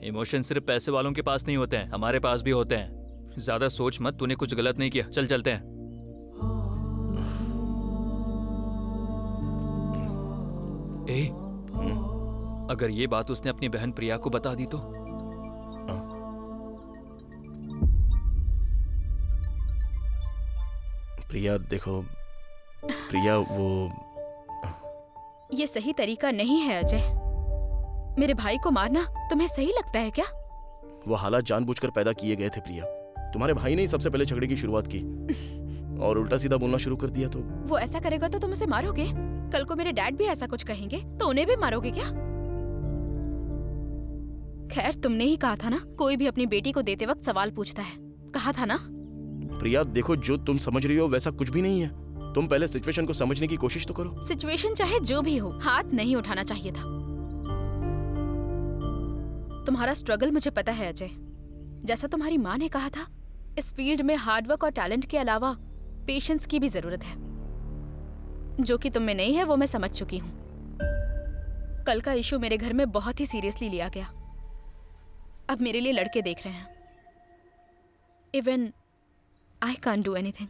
इमोशन सिर्फ पैसे वालों के पास नहीं होते हैं, हमारे पास भी होते हैं। ज्यादा सोच मत, तूने कुछ गलत नहीं किया। चल चलते हैं। ए, अगर ये बात उसने अपनी बहन प्रिया को बता दी तो? प्रिया, देखो प्रिया, वो ये सही तरीका नहीं है अजय। मेरे भाई को मारना तुम्हें सही लगता है क्या? वो हालात जानबूझकर पैदा किए गए थे प्रिया। तुम्हारे भाई ने ही सबसे पहले झगड़े की शुरुआत की और उल्टा सीधा बोलना शुरू कर दिया तो। वो ऐसा करेगा तो तुम उसे मारोगे? कल को मेरे डैड भी ऐसा कुछ कहेंगे तो उन्हें भी मारोगे क्या? खैर, तुमने ही कहा था ना, कोई भी अपनी बेटी को देते वक्त सवाल पूछता है। कहा था ना? प्रिया देखो, जो तुम समझ रही हो वैसा कुछ भी नहीं है। तुम पहले सिचुएशन को समझने की कोशिश तो करो। सिचुएशन चाहे जो भी हो, हाथ नहीं उठाना चाहिए था। तुम्हारा स्ट्रगल मुझे पता है अजय। जैसा तुम्हारी माँ ने कहा था, इस फील्ड में हार्डवर्क और टैलेंट के अलावा पेशेंस की भी जरूरत है, जो कि तुम में नहीं है, वो मैं समझ चुकी हूँ। कल का इशू मेरे घर में बहुत ही सीरियसली लिया गया। अब मेरे लिए लड़के देख रहे हैं। Even I can't do anything.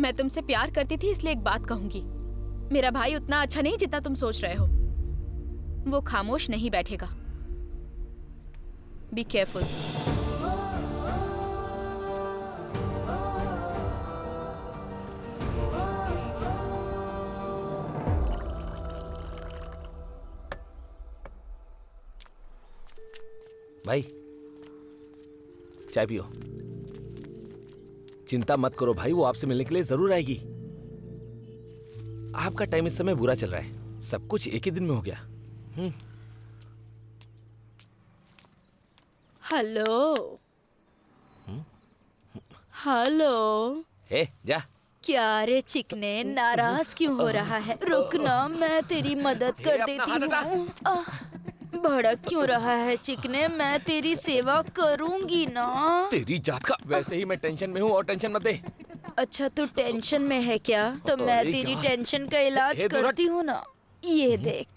मैं तुमसे प्यार करती थी, इसलिए एक बात कहूंगी। मेरा भाई उतना अच्छा नहीं जितना तुम सोच रहे हो। वो खामोश नहीं बैठेगा। Be careful. भाई, चाय पियो। चिंता मत करो भाई, वो आपसे मिलने के लिए जरूर आएगी। आपका टाइम इस समय बुरा चल रहा है, सब कुछ एक ही दिन में हो गया। Hello hello. जा। क्या रे चिकने, नाराज क्यों हो रहा है? रुक ना, मैं तेरी मदद कर देती हूँ। भड़क क्यों रहा है चिकने? मैं तेरी सेवा करूंगी ना। तेरी जात का। वैसे ही मैं टेंशन में हूँ और टेंशन मत दे। अच्छा, तू टेंशन में है क्या? तो मैं तेरी टेंशन का इलाज करती हूँ ना। ये देख,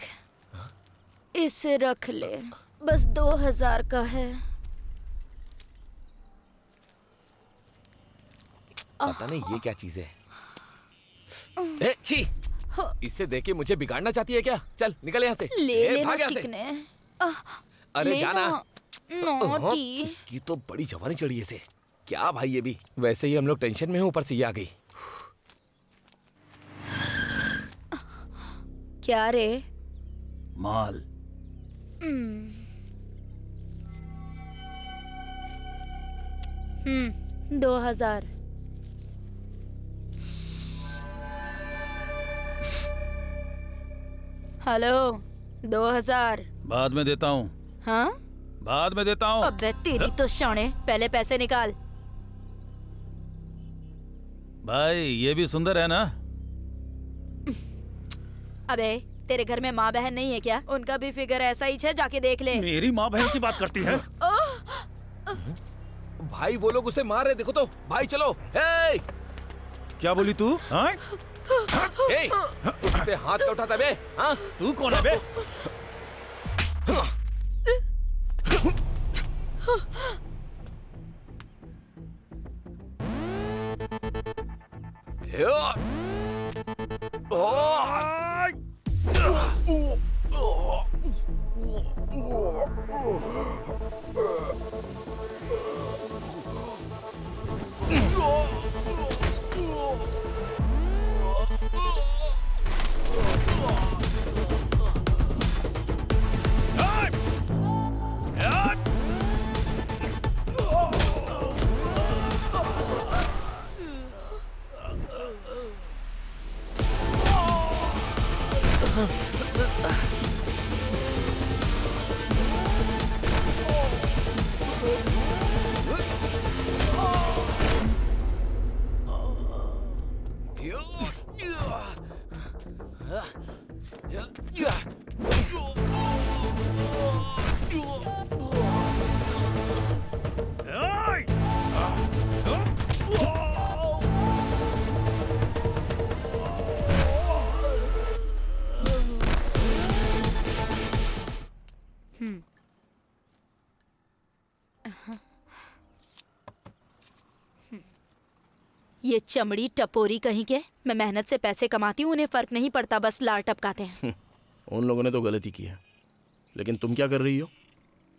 इसे रख ले, बस 2000 का है। पता नहीं ये क्या चीज है। छी, इससे देके मुझे बिगाड़ना चाहती है क्या? चल निकल यहाँ से। ले लेना भाग यहाँ से। चिकने। अरे जाना। नॉटी। इसकी तो बड़ी जवानी चढ़ी है इसे। क्या भाई, ये भी वैसे ही हम लोग टेंशन में हैं, ऊपर से ये आ गई। क्या रे? माल। 2000। हेलो, 2000। बाद में देता हूँ। हाँ, बाद में देता हूँ। अबे तेरी तो शाने, पहले पैसे निकाल। भाई ये भी सुंदर है ना? अबे तेरे घर में माँ बहन नहीं है क्या? उनका भी फिगर ऐसा ही है, जाके देख ले। मेरी माँ बहन की बात करती है? भाई वो लोग उसे मार रहे, देखो तो। भाई चलो। हे! क्या बोली तू? हाँ? हे! उस पे हाथ क्यों उठाता बे? हाँ? तू कौन है बे? ये चमड़ी टपोरी कहीं के। मैं मेहनत से पैसे कमाती हूँ, उन्हें फर्क नहीं पड़ता, बस लार टपकाते हैं। उन लोगों ने तो गलती की है। लेकिन तुम क्या कर रही हो?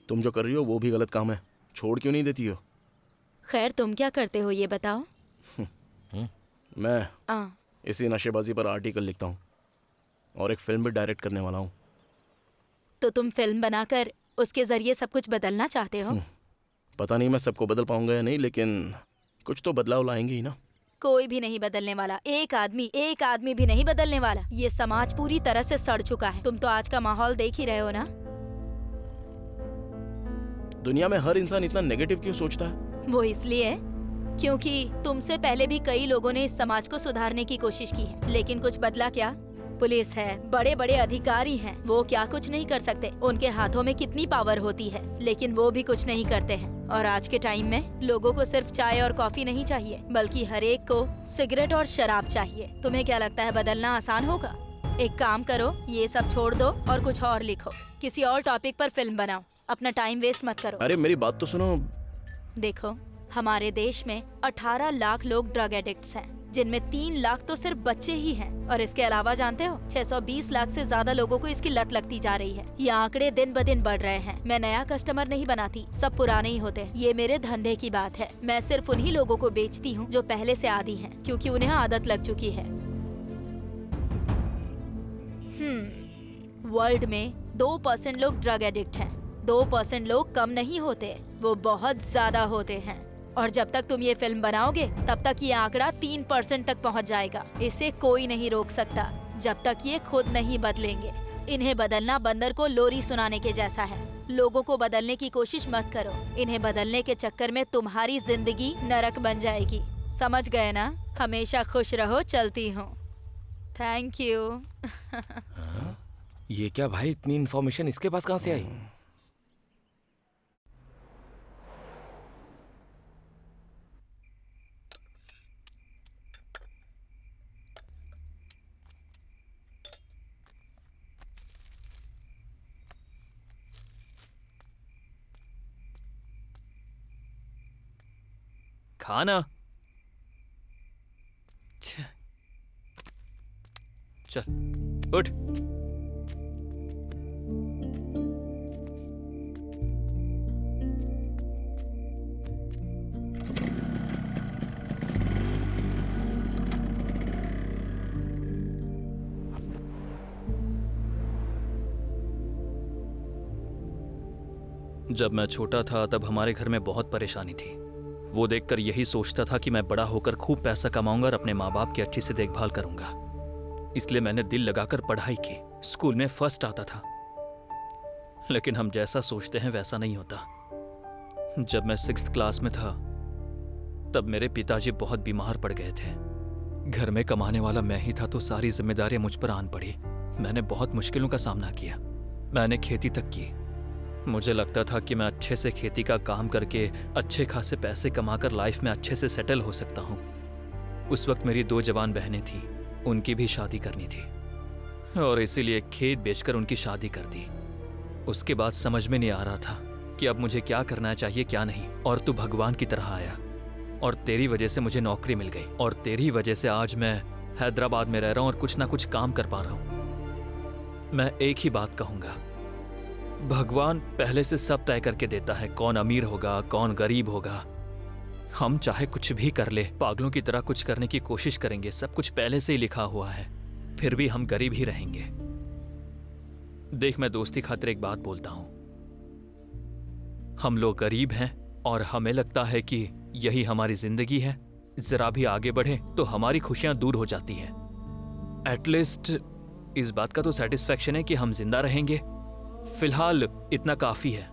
तुम जो कर रही हो वो भी गलत काम है, छोड़ क्यों नहीं देती हो? खैर तुम क्या करते हो ये बताओ। मैं आ, इसी नशेबाजी पर आर्टिकल लिखता हूँ और एक फिल्म भी डायरेक्ट करने वाला हूँ। तो तुम फिल्म बनाकर उसके जरिए सब कुछ बदलना चाहते हो? पता नहीं मैं सबको बदल पाऊंगा या नहीं, लेकिन कुछ तो बदलाव लाएंगे ही ना। कोई भी नहीं बदलने वाला, एक आदमी भी नहीं बदलने वाला। ये समाज पूरी तरह से सड़ चुका है। तुम तो आज का माहौल देख ही रहे हो ना। दुनिया में हर इंसान इतना नेगेटिव क्यों सोचता है? वो इसलिए क्योंकि तुमसे पहले भी कई लोगों ने इस समाज को सुधारने की कोशिश की है, लेकिन कुछ बदला क्या? पुलिस है, बड़े बड़े अधिकारी हैं, वो क्या कुछ नहीं कर सकते? उनके हाथों में कितनी पावर होती है, लेकिन वो भी कुछ नहीं करते हैं। और आज के टाइम में लोगों को सिर्फ चाय और कॉफी नहीं चाहिए, बल्कि हर एक को सिगरेट और शराब चाहिए। तुम्हें क्या लगता है बदलना आसान होगा? एक काम करो, ये सब छोड़ दो और कुछ और लिखो, किसी और टॉपिक पर फिल्म बनाओ, अपना टाइम वेस्ट मत करो। अरे मेरी बात तो सुनो। देखो, हमारे देश में 18 लाख लोग ड्रग एडिक्ट्स हैं, जिनमें 3 लाख तो सिर्फ बच्चे ही हैं। और इसके अलावा जानते हो, 620 लाख से ज्यादा लोगों को इसकी लत लगती जा रही है। ये आंकड़े दिन ब दिन बढ़ रहे हैं। मैं नया कस्टमर नहीं बनाती, सब पुराने ही होते हैं। ये मेरे धंधे की बात है। मैं सिर्फ उन्हीं लोगों को बेचती हूँ जो पहले से आदी हैं, क्योंकि उन्हें आदत लग चुकी है। वर्ल्ड में 2% लोग ड्रग एडिक्ट हैं। 2% लोग कम नहीं होते, वो बहुत ज्यादा होते हैं। और जब तक तुम ये फिल्म बनाओगे, तब तक ये आंकड़ा 3% तक पहुंच जाएगा। इसे कोई नहीं रोक सकता जब तक ये खुद नहीं बदलेंगे। इन्हें बदलना बंदर को लोरी सुनाने के जैसा है। लोगों को बदलने की कोशिश मत करो, इन्हें बदलने के चक्कर में तुम्हारी जिंदगी नरक बन जाएगी। समझ गए ना? हमेशा खुश रहो, चलती हूँ। Thank you. ये क्या भाई, इतनी इन्फॉर्मेशन इसके पास कहाँ से आई? खाना। चल उठ। जब मैं छोटा था तब हमारे घर में बहुत परेशानी थी। वो देखकर यही सोचता था कि मैं बड़ा होकर खूब पैसा कमाऊंगा और अपने माँ बाप की अच्छी से देखभाल करूंगा। इसलिए मैंने दिल लगाकर पढ़ाई की, स्कूल में फर्स्ट आता था। लेकिन हम जैसा सोचते हैं वैसा नहीं होता। जब मैं 6th क्लास में था तब मेरे पिताजी बहुत बीमार पड़ गए थे। घर में कमाने वाला मैं ही था, तो सारी जिम्मेदारियां मुझ पर आन पड़ी। मैंने बहुत मुश्किलों का सामना किया। मैंने खेती तक की। मुझे लगता था कि मैं अच्छे से खेती का काम करके अच्छे खासे पैसे कमाकर लाइफ में अच्छे से सेटल हो सकता हूँ। उस वक्त मेरी 2 जवान बहनें थीं, उनकी भी शादी करनी थी और इसीलिए खेत बेचकर उनकी शादी कर दी। उसके बाद समझ में नहीं आ रहा था कि अब मुझे क्या करना चाहिए क्या नहीं। और तू भगवान की तरह आया और तेरी वजह से मुझे नौकरी मिल गई और तेरी वजह से आज मैं हैदराबाद में रह रहा हूँ और कुछ ना कुछ काम कर पा रहा हूँ। मैं एक ही बात कहूँगा, भगवान पहले से सब तय करके देता है, कौन अमीर होगा कौन गरीब होगा। हम चाहे कुछ भी कर ले, पागलों की तरह कुछ करने की कोशिश करेंगे, सब कुछ पहले से ही लिखा हुआ है, फिर भी हम गरीब ही रहेंगे। देख, मैं दोस्ती खातिर एक बात बोलता हूं, हम लोग गरीब हैं और हमें लगता है कि यही हमारी जिंदगी है। जरा भी आगे बढ़े तो हमारी खुशियां दूर हो जाती हैं। एटलीस्ट इस बात का तो सेटिस्फैक्शन है कि हम जिंदा रहेंगे। फिलहाल इतना काफी है।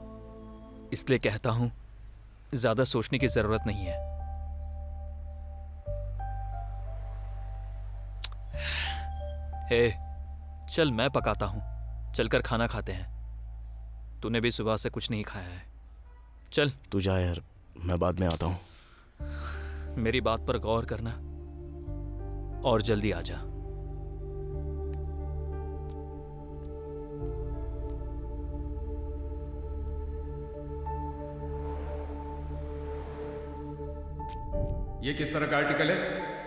इसलिए कहता हूं, ज्यादा सोचने की जरूरत नहीं है। हे, चल मैं पकाता हूं, चलकर खाना खाते हैं। तूने भी सुबह से कुछ नहीं खाया है। चल तू जा यार, मैं बाद में आता हूं। मेरी बात पर गौर करना और जल्दी आ जा। ये किस तरह का आर्टिकल है?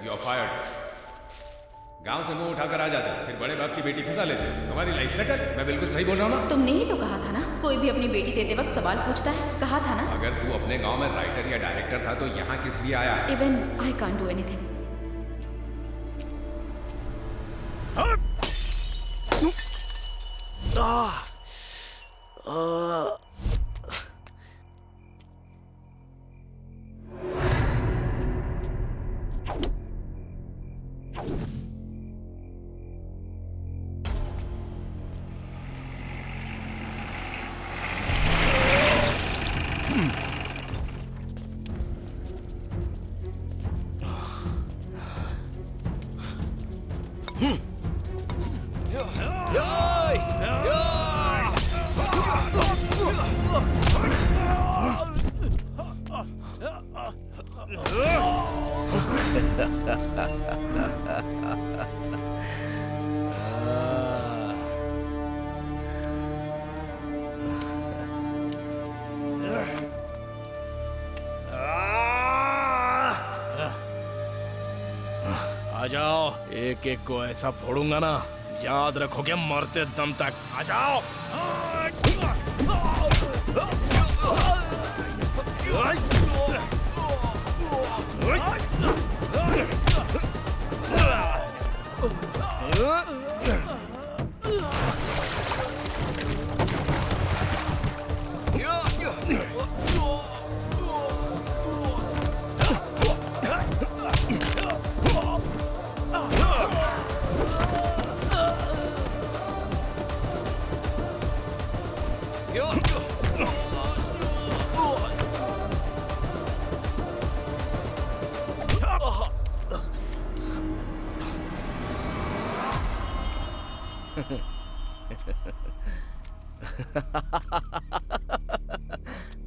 You are fired. गांव से मुंह उठाकर आ जाते हो, फिर बड़े बाप की बेटी फंसा लेते हो। तुम्हारी लाइफ सेटल। मैं बिल्कुल सही बोल रहा हूँ ना? तुमने ही तो कहा था ना, कोई भी अपनी बेटी देते वक्त सवाल पूछता है, कहा था ना। अगर तू अपने गांव में राइटर या डायरेक्टर था तो यहाँ किस लिए आया? Even I can't do anything. आ जाओ, एक एक को ऐसा फोड़ूंगा ना, याद रखोगे मरते दम तक। आ जाओ।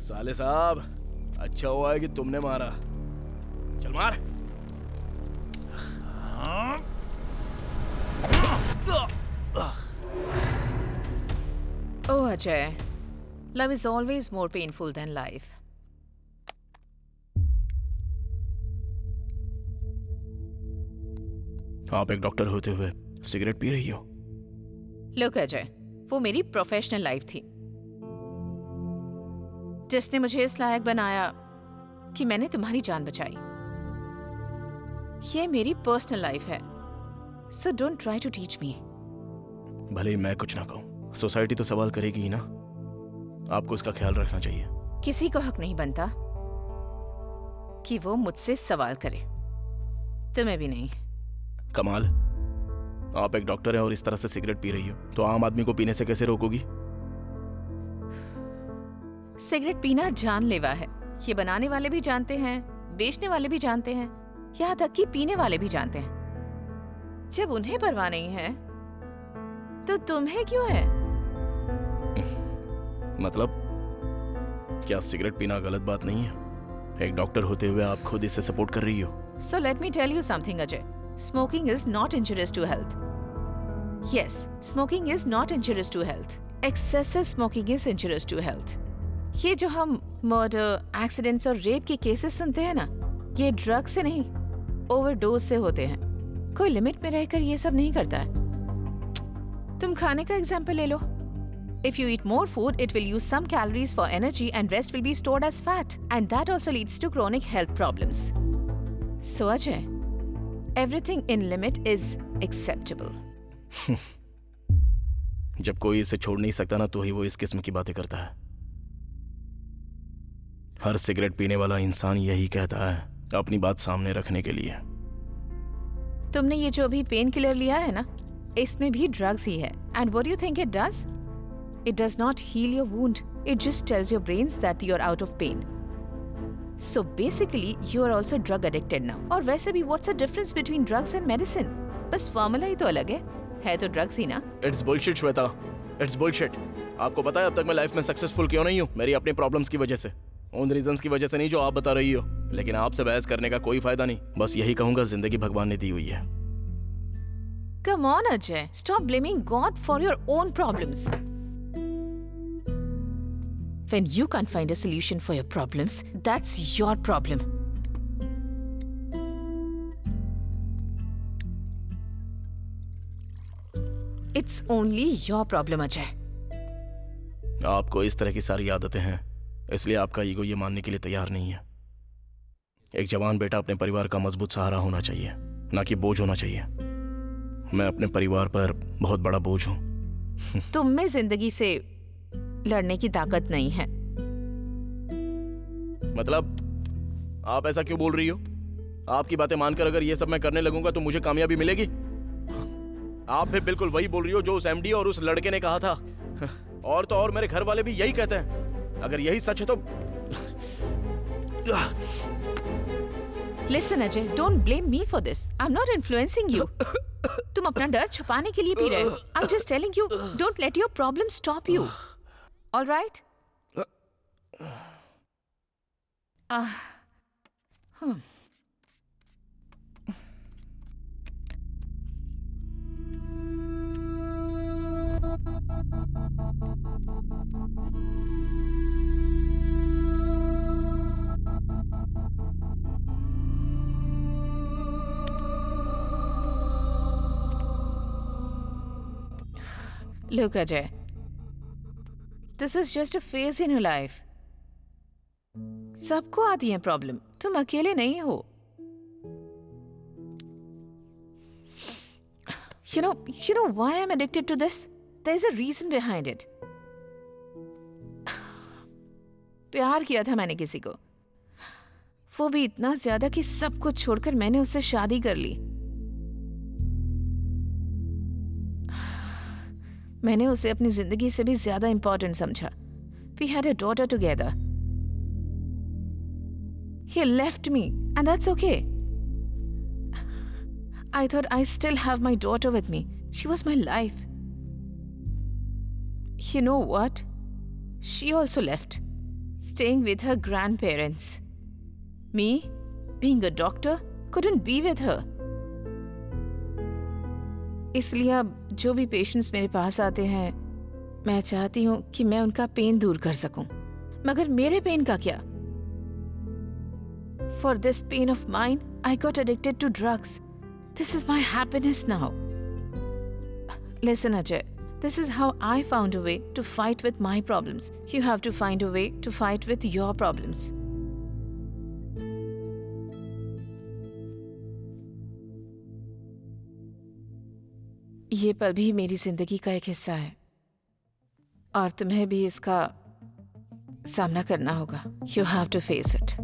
साले साहब, अच्छा हुआ है कि तुमने मारा। चल मार। Oh, Ajay, love is always more painful than life. आप एक डॉक्टर होते हुए सिगरेट पी रही हो? Look, Ajay, वो मेरी प्रोफेशनल लाइफ थी, जिसने मुझे इस लायक बनाया कि मैंने तुम्हारी जान बचाई। ये मेरी पर्सनल लाइफ है, so don't try to teach me. भले ही मैं कुछ ना कहूं, सोसाइटी तो सवाल करेगी ही ना। आपको इसका ख्याल रखना चाहिए। किसी को हक नहीं बनता कि वो मुझसे सवाल करे, तुम्हें भी नहीं। कमाल, आप एक डॉक्टर हैं और इस तरह से सिगरेट पी रही हो, तो आम आदमी को पीने से कैसे रोकोगी? सिगरेट पीना जानलेवा है, ये बनाने वाले भी जानते हैं, बेचने वाले भी जानते हैं, यहाँ तक कि पीने वाले भी जानते हैं। जब उन्हें परवाह नहीं है तो तुम्हें क्यों है? मतलब क्या सिगरेट पीना गलत बात नहीं है? एक डॉक्टर होते हुए आप खुद इसे सपोर्ट कर रही हो। So let me tell you something, Ajay. Smoking is not injurious to health. Yes, smoking is not injurious to health. Excessive smoking is injurious to health. ये जो हम मर्डर, एक्सीडेंट्स और रेप के केसेस सुनते हैं ना, ये ड्रग से नहीं, ओवरडोज से होते हैं। कोई लिमिट में रहकर ये सब नहीं करता है। तुम खाने का एग्जाम्पल ले लो। If you eat more food, it will use some calories for energy and rest will be stored as fat. And that also leads to chronic health problems. So Ajay, everything in limit is acceptable. जब कोई इसे छोड़ नहीं सकता ना, तो ही वो इस किस्म की बातें करता है। हर सिगरेट पीने वाला इंसान यही कहता है, अपनी बात सामने रखने के लिए। तुमने ये जो अभी पेन किलर लिया है ना, इसमें भी ड्रग्स ही है। And what do you think it does? It does not heal your wound. It just tells your brains that you're out of pain. So basically, you are also drug addicted now. और वैसे भी what's the difference between drugs and medicine? बस फॉर्मूला ही तो अलग है तो ड्रग्स ही ना। It's bullshit, Shweta. It's bullshit. आपको पता है अब तक मैं लाइफ में सक्सेसफुल क्यों नहीं हूँ? मेरी अपनी प्रॉब्लम्स की वजह से, उन रीजंस की वजह से नहीं जो आप बता रही हो। लेकिन आपसे बहस करने का कोई फायदा नहीं। बस यही कहूंगा, जिंदगी भगवान ने दी हुई है। Come on, Ajay. Stop blaming God for your own problems. When you can't find a solution for your problems, that's your problem. It's only your problem, Ajay. आपको इस तरह की सारी आदतें हैं, इसलिए आपका ईगो ये मानने के लिए तैयार नहीं है. एक जवान बेटा अपने परिवार का मजबूत सहारा होना चाहिए, ना कि बोझ होना चाहिए. मैं अपने परिवार पर बहुत बड़ा बोझ हूँ. तुम में जिंदगी से लड़ने की ताकत नहीं है. मतलब आप ऐसा क्यों बोल रही हो? आपकी बातें मानकर अगर ये सब मैं करने लगूंगा तो मुझे कामयाबी मिलेगी? आप भी बिल्कुल वही बोल रही हो जो उस एमडी और उस लड़के ने कहा था. और तो और मेरे घर वाले भी यही कहते हैं. अगर यही सच है तो Listen, Ajay, don't blame me for this. I'm not influencing you. तुम अपना डर छुपाने के लिए पी रहे हो. I'm just telling you, don't let your problem stop you. All right? Look, Ajay, this is just a phase in your life. सबको आती है प्रॉब्लम, तुम अकेले नहीं हो. You know why I'm addicted to this? There's a reason behind it. प्यार किया था मैंने किसी को, वो भी इतना ज्यादा कि सब कुछ छोड़कर मैंने उससे शादी कर ली. मैंने उसे अपनी जिंदगी से भी ज्यादा इंपॉर्टेंट समझा. We had a daughter together. He left me, and that's okay. I thought I still have my daughter with me. She was my life. You know what? She also left, staying with her grandparents. Me, being a doctor, couldn't be with her. इसलिए अब जो भी पेशेंट्स मेरे पास आते हैं, मैं चाहती हूँ कि मैं उनका पेन दूर कर सकूं. मगर मेरे पेन का क्या? For this pain of mine, I got addicted to drugs. This is my happiness now. Listen, Ajay, this is how I found a way to fight with my problems. You have to find a way to fight with your problems. ये पल भी मेरी जिंदगी का एक हिस्सा है और तुम्हें भी इसका सामना करना होगा. You have to face it.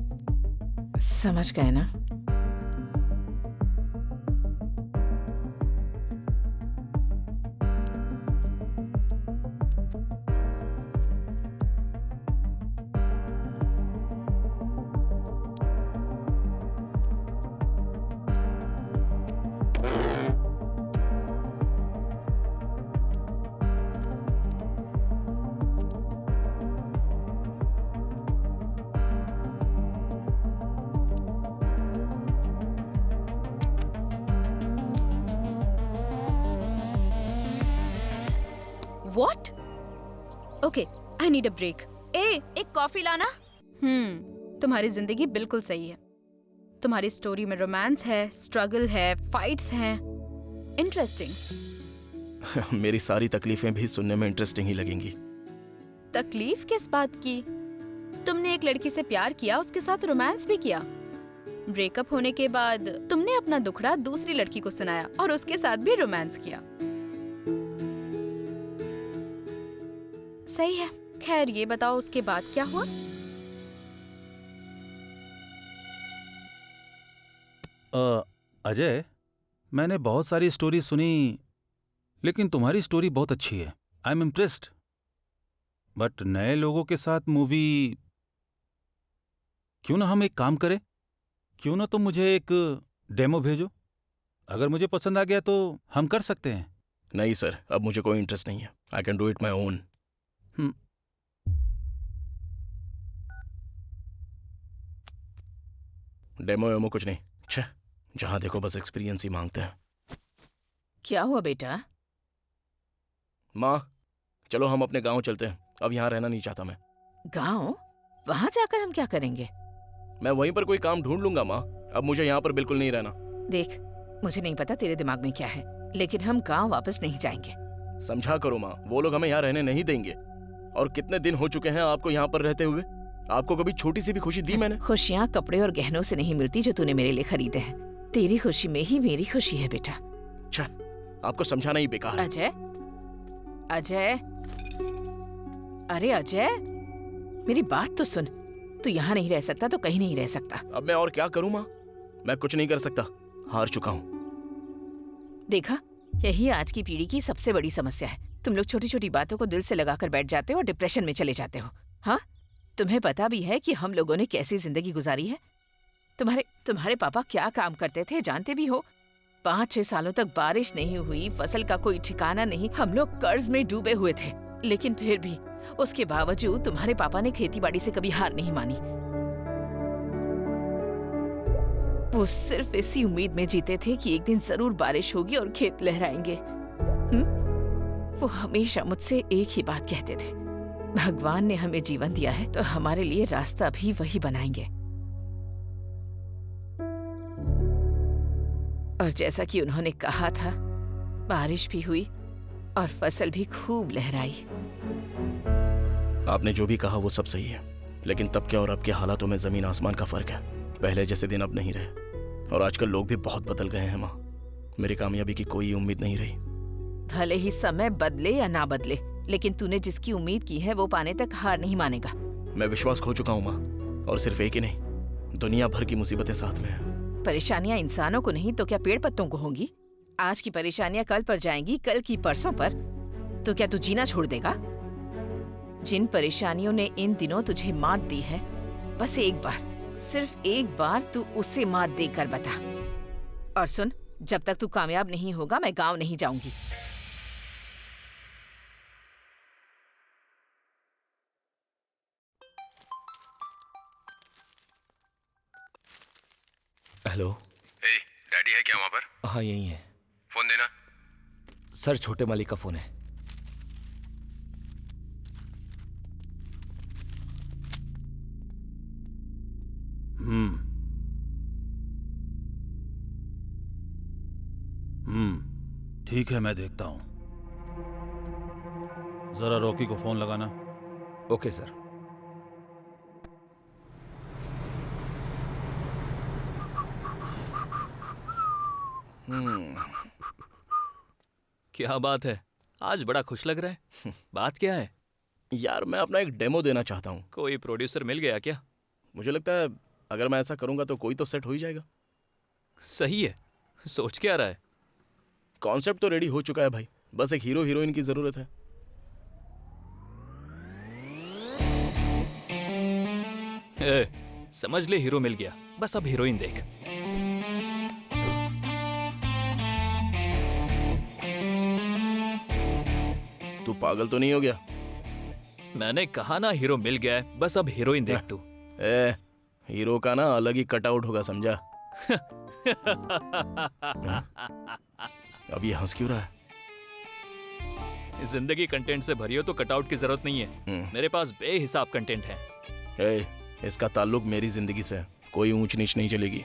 समझ गए ना? What? Okay, I need a break. एक कॉफी लाना. तुम्हारी जिंदगी बिल्कुल सही है. तुम्हारी स्टोरी में रोमांस है, स्ट्रगल है, फाइट्स हैं. इंटरेस्टिंग. मेरी सारी तकलीफें भी सुनने में इंटरेस्टिंग ही लगेंगी. तकलीफ किस बात की? तुमने एक लड़की से प्यार किया, उसके साथ रोमांस भी किया. ब्रेकअप होने के बाद तुमने अपना दुखड़ा दूसरी लड़की को सुनाया और उसके साथ भी रोमांस किया. सही है. खैर ये बताओ उसके बाद क्या हुआ? अजय, मैंने बहुत सारी स्टोरी सुनी, लेकिन तुम्हारी स्टोरी बहुत अच्छी है. I am impressed. बट नए लोगों के साथ मूवी, क्यों ना हम एक काम करें? क्यों ना तुम मुझे एक डेमो भेजो. अगर मुझे पसंद आ गया तो हम कर सकते हैं. नहीं सर, अब मुझे कोई इंटरेस्ट नहीं है. I can do it my own. Demo वेमो कुछ नहीं. छे, जहां देखो बस एक्सपीरियंस ही मांगते हैं. क्या हुआ बेटा? माँ, चलो हम अपने गांव चलते हैं. अब यहाँ रहना नहीं चाहता मैं. गांव? वहां जाकर हम क्या करेंगे? मैं वहीं पर कोई काम ढूंढ लूंगा माँ. अब मुझे यहाँ पर बिल्कुल नहीं रहना. देख, मुझे नहीं पता तेरे दिमाग में क्या है, लेकिन हम गांव वापस नहीं जाएंगे. समझा करो माँ, वो लोग हमें यहाँ रहने नहीं देंगे। और कितने दिन हो चुके हैं आपको यहाँ पर रहते हुए? आपको कभी छोटी सी भी खुशी दी मैंने? खुशियाँ कपड़े और गहनों से नहीं मिलती जो तूने मेरे लिए खरीदे हैं। तेरी खुशी में ही मेरी खुशी है बेटा। अच्छा, आपको समझाना ही बेकार है। अजय, अजय, अरे अजय, मेरी बात तो सुन। तू यहाँ नहीं रह सकता तो कहीं नहीं रह सकता। अब मैं और क्या करूँ माँ? मैं कुछ नहीं कर सकता, हार चुका हूँ। देखा, यही आज की पीढ़ी की सबसे बड़ी समस्या है। तुम लोग छोटी छोटी बातों को दिल से लगाकर बैठ जाते हो और डिप्रेशन में चले जाते हो। हाँ, तुम्हें पता भी है कि हम लोगों ने कैसी जिंदगी गुजारी है। तुम्हारे पापा क्या काम करते थे जानते भी हो? 5-6 सालों तक बारिश नहीं हुई, फसल का कोई ठिकाना नहीं, हम लोग कर्ज में डूबे हुए थे। लेकिन फिर भी उसके बावजूद तुम्हारे पापा ने खेतीबाड़ी से कभी हार नहीं मानी। वो सिर्फ इसी उम्मीद में जीते थे कि एक दिन जरूर बारिश होगी और खेत लहराएंगे। वो हमेशा मुझसे एक ही बात कहते थे, भगवान ने हमें जीवन दिया है तो हमारे लिए रास्ता भी वही बनाएंगे। और जैसा कि उन्होंने कहा था, बारिश भी हुई और फसल भी खूब लहराई। आपने जो भी कहा वो सब सही है, लेकिन तब के और अब के हालातों में जमीन आसमान का फर्क है। पहले जैसे दिन अब नहीं रहे और आजकल लोग भी बहुत बदल गए हैं माँ। मेरी कामयाबी की कोई उम्मीद नहीं रही। भले ही समय बदले या ना बदले, लेकिन तूने जिसकी उम्मीद की है वो पाने तक हार नहीं मानेगा। मैं विश्वास खो चुका हूँ माँ, और सिर्फ एक ही नहीं, दुनिया भर की मुसीबतें साथ में हैं। परेशानियां इंसानों को नहीं तो क्या पेड़ पत्तों को होंगी? आज की परेशानियां कल पर जाएंगी, कल की परसों पर। तो क्या तू जीना छोड़ देगा? जिन परेशानियों ने इन दिनों तुझे मात दी है, बस एक बार, सिर्फ एक बार तू उसे मात देकर बता। और सुन, जब तक तू कामयाब नहीं होगा मैं गांव नहीं जाऊंगी। हेलो। ए, डैडी है क्या वहाँ पर? हाँ, यही है। फोन देना। सर, छोटे मालिक का फोन है। ठीक है, मैं देखता हूँ। जरा रॉकी को फोन लगाना। Okay sir. क्या बात है, आज बड़ा खुश लग रहा है। बात क्या है? यार, मैं अपना एक डेमो देना चाहता हूँ। कोई प्रोड्यूसर मिल गया क्या? मुझे लगता है अगर मैं ऐसा करूंगा तो कोई तो सेट हो ही जाएगा। सही है, सोच क्या रहा है? कॉन्सेप्ट तो रेडी हो चुका है भाई, बस एक हीरो हीरोइन की जरूरत है। समझ ले, हीरो मिल गया, बस अब हीरोइन देख। तू पागल तो नहीं हो गया? मैंने कहा ना, हीरो मिल गया है, बस अब हीरोइन देख तू। हीरो का ना अलग ही कटआउट होगा, समझा? अब ये हंस क्यों रहा है? जिंदगी कंटेंट से भरी हो तो कटआउट की जरूरत नहीं है। मेरे पास बेहिसाब कंटेंट है। इसका ताल्लुक मेरी जिंदगी से है, कोई ऊंच नीच नहीं चलेगी।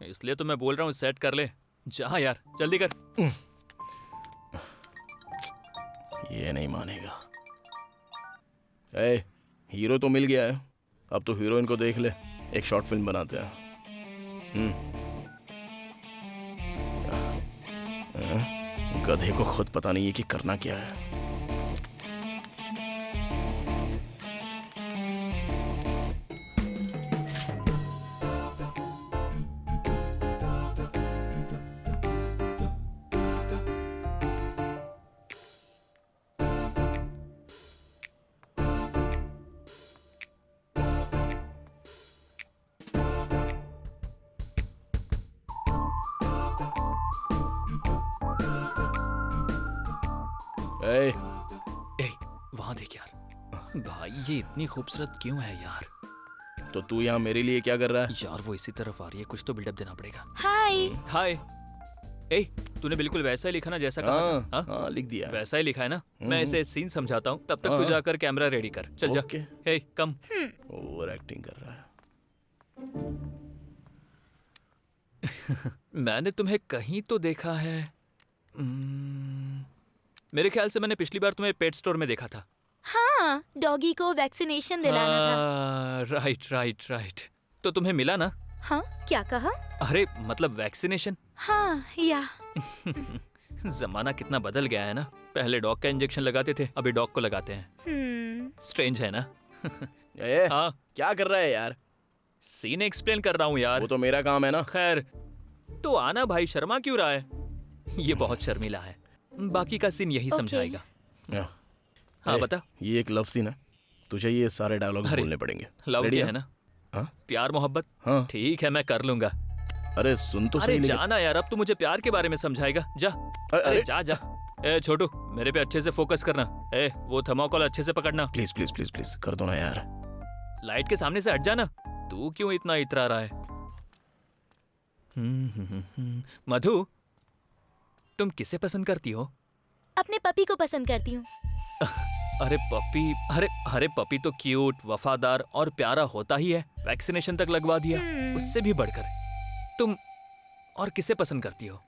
इसलिए तो मैं बोल रहा हूँ, सेट कर ले। जा यार, जल्दी कर। ये नहीं मानेगा। हीरो तो मिल गया है, अब तो हीरोइन को देख ले, एक शॉर्ट फिल्म बनाते हैं। गधे को खुद पता नहीं है कि करना क्या है। वहां देख यार, भाई ये इतनी खूबसूरत क्यों है यार? तो तू यहाँ मेरे लिए क्या कर रहा है? यार वो इसी तरफ आ रही है, कुछ तो बिल्डअप देना पड़ेगा। हाय। हाय। तूने बिल्कुल वैसा ही लिखा ना जैसा कहा था? हाँ, लिख दिया। वैसा ही लिखा है ना? मैं इसे सीन समझाता हूँ, तब तक तू जाकर कैमरा रेडी कर। चल जा। कम। ओवर एक्टिंग कर रहा है। मैंने तुम्हें कहीं तो देखा है। मेरे ख्याल से मैंने पिछली बार तुम्हें पेट स्टोर में देखा था। हाँ, डॉगी को वैक्सीनेशन दिलाना था। Right right right. तो तुम्हें मिला ना? हाँ, क्या कहा? अरे मतलब वैक्सीनेशन। हाँ, या जमाना कितना बदल गया है ना। पहले डॉग का इंजेक्शन लगाते थे, अभी डॉग को लगाते हैं। स्ट्रेंज है ना? ए, हाँ, क्या कर रहा है यार? सीन एक्सप्लेन कर रहा हूँ यार। वो तो मेरा काम है ना। खैर, तो आना भाई, शर्मा क्यों रहा है? ये बहुत शर्मीला है। बाकी का सीन यही समझाएगा। हाँ बता। ये एक लव सीन है, तुझे ये सारे डायलॉग्स बोलने पड़ेंगे। लव Ready है ना? हाँ? प्यार मोहब्बत। हाँ। ठीक है, मैं कर लूंगा। अरे सुन तो अरे सही। जाना यार, अब तू मुझे प्यार के बारे में समझाएगा। जा। अरे जा जा। ए छोटू, मेरे पे अच्छे से फोकस करना। ए वो थर्मोकोल अच्छे से पकड़ना। प्लीज प्लीज प्लीज प्लीज कर दो ना यार। लाइट के सामने से हट जाना। तू क्यों इतना इतरा रहा है? मधु, तुम किसे पसंद करती हो? अपने पपी को पसंद करती हूँ। अरे पपी, अरे पपी तो क्यूट, वफादार और प्यारा होता ही है। वैक्सीनेशन तक लगवा दिया। उससे भी बढ़कर तुम और किसे पसंद करती हो?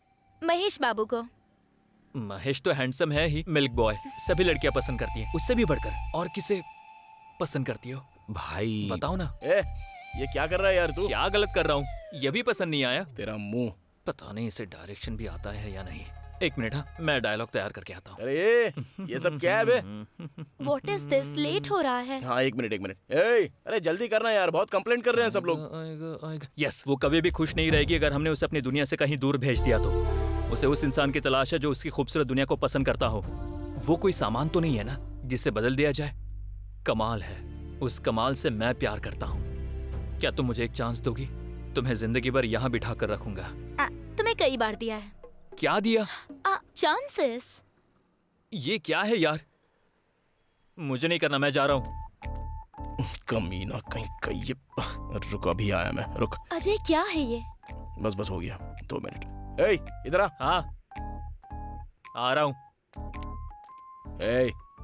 महेश बाबू को। महेश तो हैंडसम है ही, मिल्क बॉय, सभी लड़कियां पसंद करती हैं। उससे भी बढ़कर और किसे पसंद करती हो? भाई बताओ ना। ये क्या कर रहा है यार तू? क्या गलत कर रहा हूँ? ये भी पसंद नहीं आया? तेरा मुंह। पता नहीं इसे डायरेक्शन भी आता है या नहीं। एक मिनट, हाँ मैं डायलॉग तैयार करके आता हूँ। अरे ये सब क्या है बे? What is this? लेट हो रहा है। हाँ एक मिनट। अरे जल्दी करना यार, बहुत कंप्लेंट कर रहे हैं सब लोग। यस, वो कभी भी खुश नहीं रहेगी अगर हमने उसे अपनी दुनिया से कहीं दूर भेज दिया तो। उसे उस इंसान की तलाश है जो उसकी खूबसूरत दुनिया को पसंद करता हो। वो कोई सामान तो नहीं है ना जिसे बदल दिया जाए। कमाल है, उस कमाल से मैं प्यार करता हूँ। क्या तुम मुझे एक चांस दोगी? तुम्हें जिंदगी भर यहाँ बिठा कर रखूंगा। तुम्हें कई बार दिया है। क्या दिया? चांसेस। ये क्या है यार? मुझे नहीं करना, मैं जा रहा हूँ। कमीना कहीं ये। रुक, अभी आया मैं, रुक। अजय क्या है ये? बस हो गया, 2 मिनट। इधर आ। हाँ आ रहा हूँ।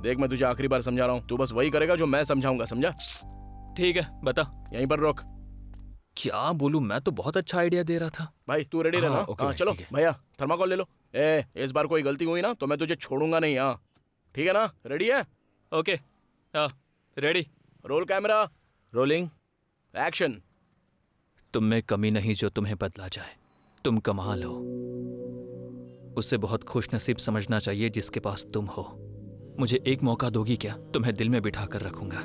देख मैं तुझे आखिरी बार समझा रहा हूँ, तू बस वही करेगा जो मैं समझाऊंगा, समझा? ठीक है, बता। यहीं पर रोक। क्या बोलूं, मैं तो बहुत अच्छा आइडिया दे रहा था। भाई तू रेडी रहना। हाँ चलो भैया, थर्माकोल ले लो। इस बार कोई गलती हुई ना तो मैं तुझे छोड़ूंगा नहीं। हाँ ठीक है ना? रेडी है? ओके, हाँ ready. Roll camera, rolling, action. तुम में कमी नहीं जो तुम्हें बदला जाए। तुम कमाल हो। उसे बहुत खुशनसीब समझना चाहिए जिसके पास तुम हो। मुझे एक मौका दोगी क्या? तुम्हें दिल में बिठा कर रखूंगा।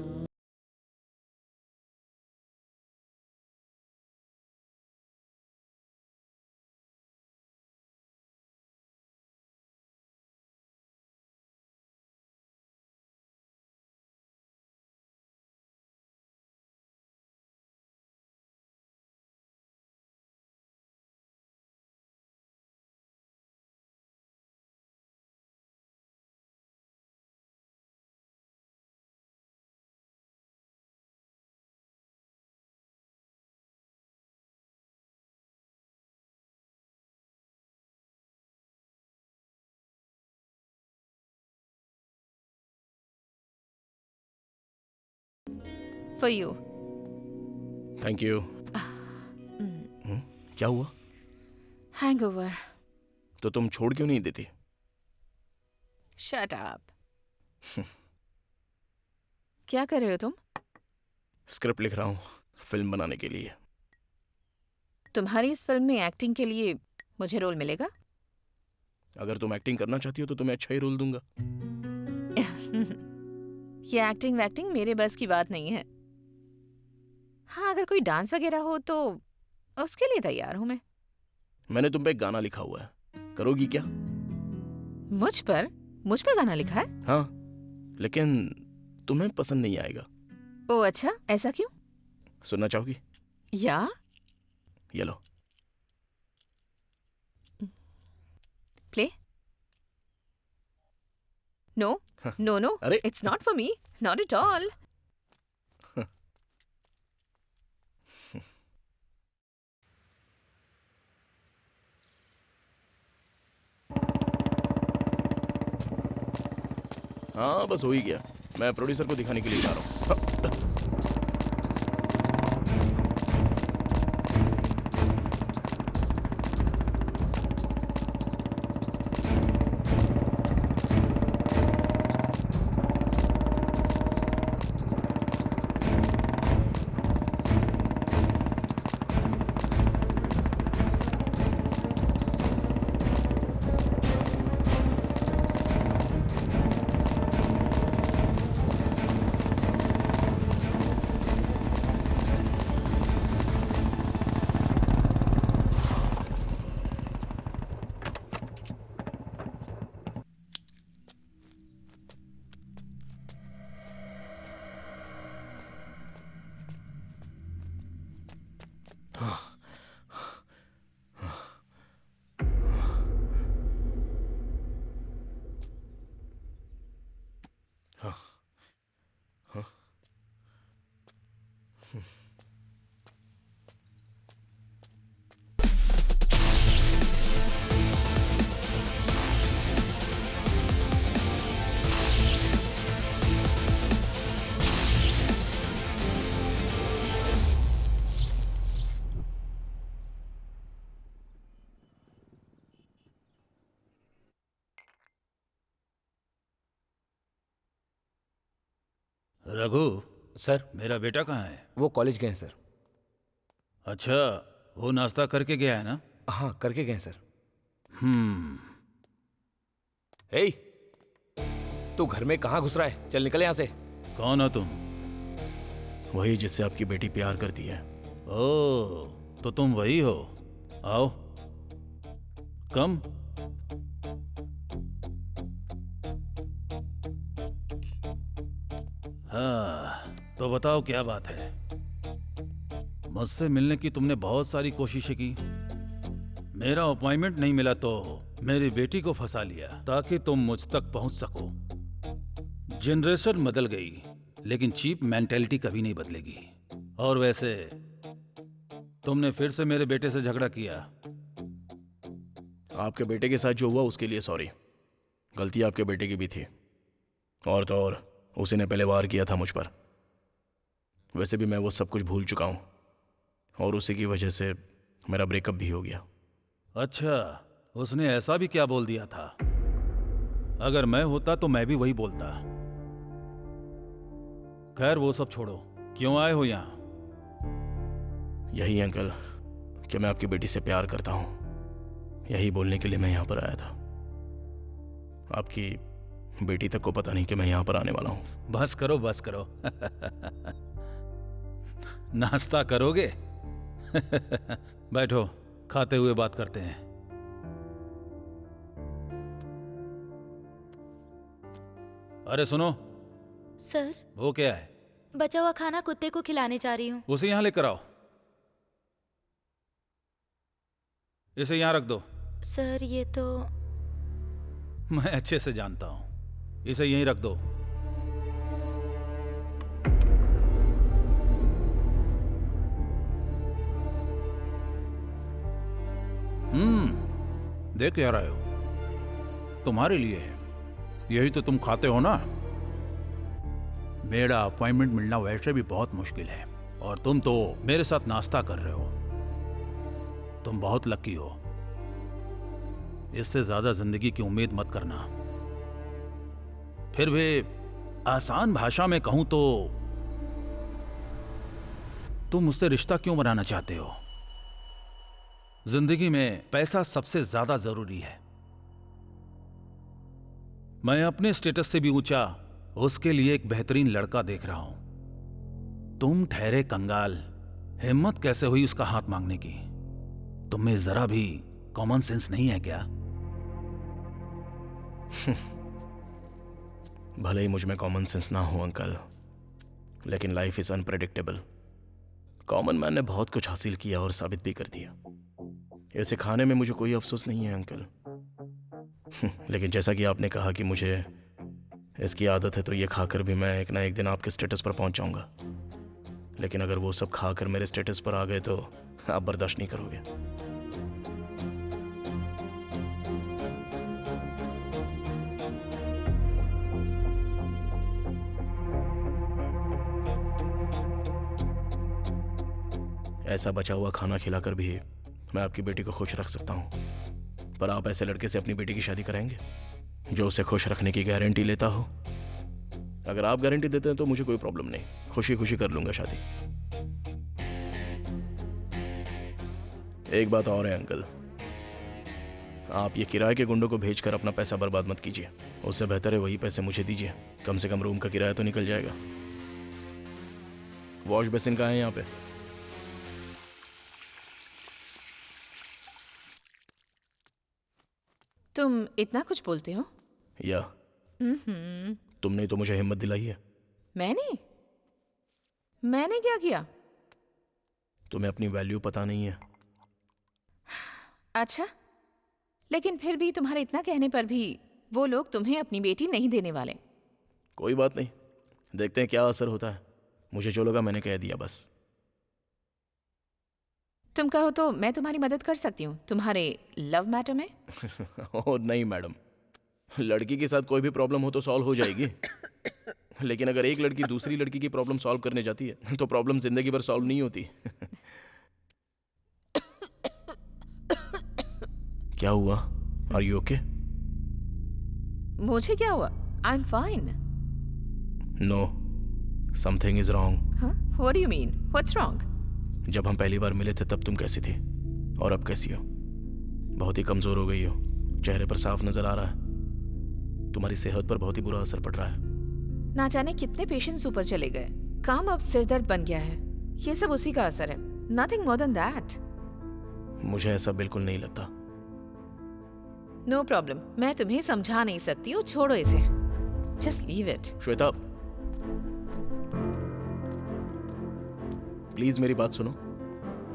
For you. Thank you. क्या हुआ? Hangover. तो तुम छोड़ क्यों नहीं देती? Shut up. क्या कर रहे हो तुम? स्क्रिप्ट लिख रहा हूँ फिल्म बनाने के लिए। तुम्हारी इस फिल्म में एक्टिंग के लिए मुझे रोल मिलेगा? अगर तुम एक्टिंग करना चाहती हो तो तुम्हें अच्छा ही रोल दूंगा। ये एक्टिंग वैक्टिंग मेरे बस की बात नहीं है। हाँ, अगर कोई डांस वगैरह हो तो उसके लिए तैयार हूं मैं। मैंने तुम पे एक गाना लिखा हुआ है, करोगी क्या? मुझ पर गाना लिखा है? हाँ, लेकिन तुम्हें पसंद नहीं आएगा। ओह अच्छा, ऐसा क्यों? सुनना चाहोगी? या ये लो। प्ले? नो नो नो, अरे it's not for me, not at all. हाँ बस हो ही गया, मैं प्रोड्यूसर को दिखाने के लिए जा रहा हूँ। रघु, सर मेरा बेटा कहाँ है? वो कॉलेज गए हैं सर। अच्छा, वो नाश्ता करके गया है ना? हाँ करके गए हैं सर। हे, तू घर में कहाँ घुस रहा है? चल निकल यहाँ से। कौन हो तुम? वही जिससे आपकी बेटी प्यार करती है। ओ, तो तुम वही हो। आओ, कम। हाँ, तो बताओ क्या बात है? मुझसे मिलने की तुमने बहुत सारी कोशिशें की। मेरा अपॉइंटमेंट नहीं मिला तो मेरी बेटी को फंसा लिया ताकि तुम मुझ तक पहुंच सको। जनरेशन बदल गई, लेकिन चीप मेंटेलिटी कभी नहीं बदलेगी। और वैसे तुमने फिर से मेरे बेटे से झगड़ा किया। आपके बेटे के साथ जो हुआ उसके लिए सॉरी। गलती आपके बेटे की भी थी। और तो और उसी ने पहले वार किया था मुझ पर। वैसे भी मैं वो सब कुछ भूल चुका हूँ और उसी की वजह से मेरा ब्रेकअप भी हो गया। अच्छा, उसने ऐसा भी क्या बोल दिया था? अगर मैं होता तो मैं भी वही बोलता। खैर वो सब छोड़ो, क्यों आए हो यहाँ? यही अंकल कि मैं आपकी बेटी से प्यार करता हूँ, यही बोलने के लिए मैं यहाँ पर आया था। आपकी बेटी तक को पता नहीं कि मैं यहाँ पर आने वाला हूँ। बस करो, बस करो। नाश्ता करोगे? बैठो, खाते हुए बात करते हैं। अरे सुनो। सर, वो क्या है? बचा हुआ खाना कुत्ते को खिलाने जा रही हूँ। उसे यहां लेकर आओ। इसे यहां रख दो। सर ये तो मैं अच्छे से जानता हूं, इसे यहीं रख दो। देख क्या रहे हो? तुम्हारे लिए है, यही तो तुम खाते हो ना। मेरा अपॉइंटमेंट मिलना वैसे भी बहुत मुश्किल है और तुम तो मेरे साथ नाश्ता कर रहे हो। तुम बहुत लकी हो। इससे ज्यादा जिंदगी की उम्मीद मत करना। फिर भी आसान भाषा में कहूं तो तुम मुझसे रिश्ता क्यों बनाना चाहते हो? जिंदगी में पैसा सबसे ज्यादा जरूरी है। मैं अपने स्टेटस से भी ऊंचा उसके लिए एक बेहतरीन लड़का देख रहा हूं। तुम ठहरे कंगाल, हिम्मत कैसे हुई उसका हाथ मांगने की? तुम्हें जरा भी कॉमन सेंस नहीं है क्या? भले ही मुझ में कॉमन सेंस ना हो अंकल, लेकिन life is unpredictable. Common man ने बहुत कुछ हासिल किया और साबित भी कर दिया। इसे खाने में मुझे कोई अफसोस नहीं है अंकल। लेकिन जैसा कि आपने कहा कि मुझे इसकी आदत है, तो ये खाकर भी मैं एक ना एक दिन आपके स्टेटस पर पहुंच जाऊंगा। लेकिन अगर वो सब खाकर मेरे स्टेटस पर आ गए तो आप बर्दाश्त नहीं करोगे। ऐसा बचा हुआ खाना खिलाकर भी मैं आपकी बेटी को खुश रख सकता हूँ, पर आप ऐसे लड़के से अपनी बेटी की शादी कराएंगे जो उसे खुश रखने की गारंटी लेता हो? अगर आप गारंटी देते हैं तो मुझे कोई प्रॉब्लम नहीं, खुशी खुशी कर लूंगा शादी। एक बात और है अंकल, आप ये किराए के गुंडों को भेजकर अपना पैसा बर्बाद मत कीजिए। उससे बेहतर है वही पैसे मुझे दीजिए, कम से कम रूम का किराया तो निकल जाएगा। वॉश बेसिन कहाँ है यहाँ पे? तुम इतना कुछ बोलते हो? या तुमने तो मुझे हिम्मत दिलाई है। मैंने क्या किया? तुम्हें अपनी वैल्यू पता नहीं है। अच्छा, लेकिन फिर भी तुम्हारे इतना कहने पर भी वो लोग तुम्हें अपनी बेटी नहीं देने वाले। कोई बात नहीं, देखते हैं क्या असर होता है। मुझे जो लगा मैंने कह दिया बस। तुम कहो तो मैं तुम्हारी मदद कर सकती हूँ तुम्हारे लव मैटर में। ओह नहीं मैडम, लड़की के साथ कोई भी प्रॉब्लम हो तो सॉल्व हो जाएगी। लेकिन अगर एक लड़की दूसरी लड़की की प्रॉब्लम सॉल्व करने जाती है तो प्रॉब्लम जिंदगी भर सॉल्व नहीं होती। क्या हुआ? Are you okay? मुझे क्या हुआ? I am fine. No, something is wrong. Huh? What do you mean? What's wrong? जब हम पहली बार मिले थे तब तुम कैसी थी और अब कैसी हो? बहुत ही कमजोर हो गई हो, चेहरे पर साफ नजर आ रहा है। तुम्हारी सेहत पर बहुत ही बुरा असर पड़ रहा है। ना जाने कितने पेशेंट्स ऊपर चले गए, काम अब सिरदर्द बन गया है। ये सब उसी का असर है, नथिंग मोर देन दैट। मुझे ऐसा बिल्कुल नहीं लगता। नो प्रॉब्लम, मैं तुम्हें समझा नहीं सकती हूँ, छोड़ो इसे, just leave it. Shweta, please मेरी बात सुनो।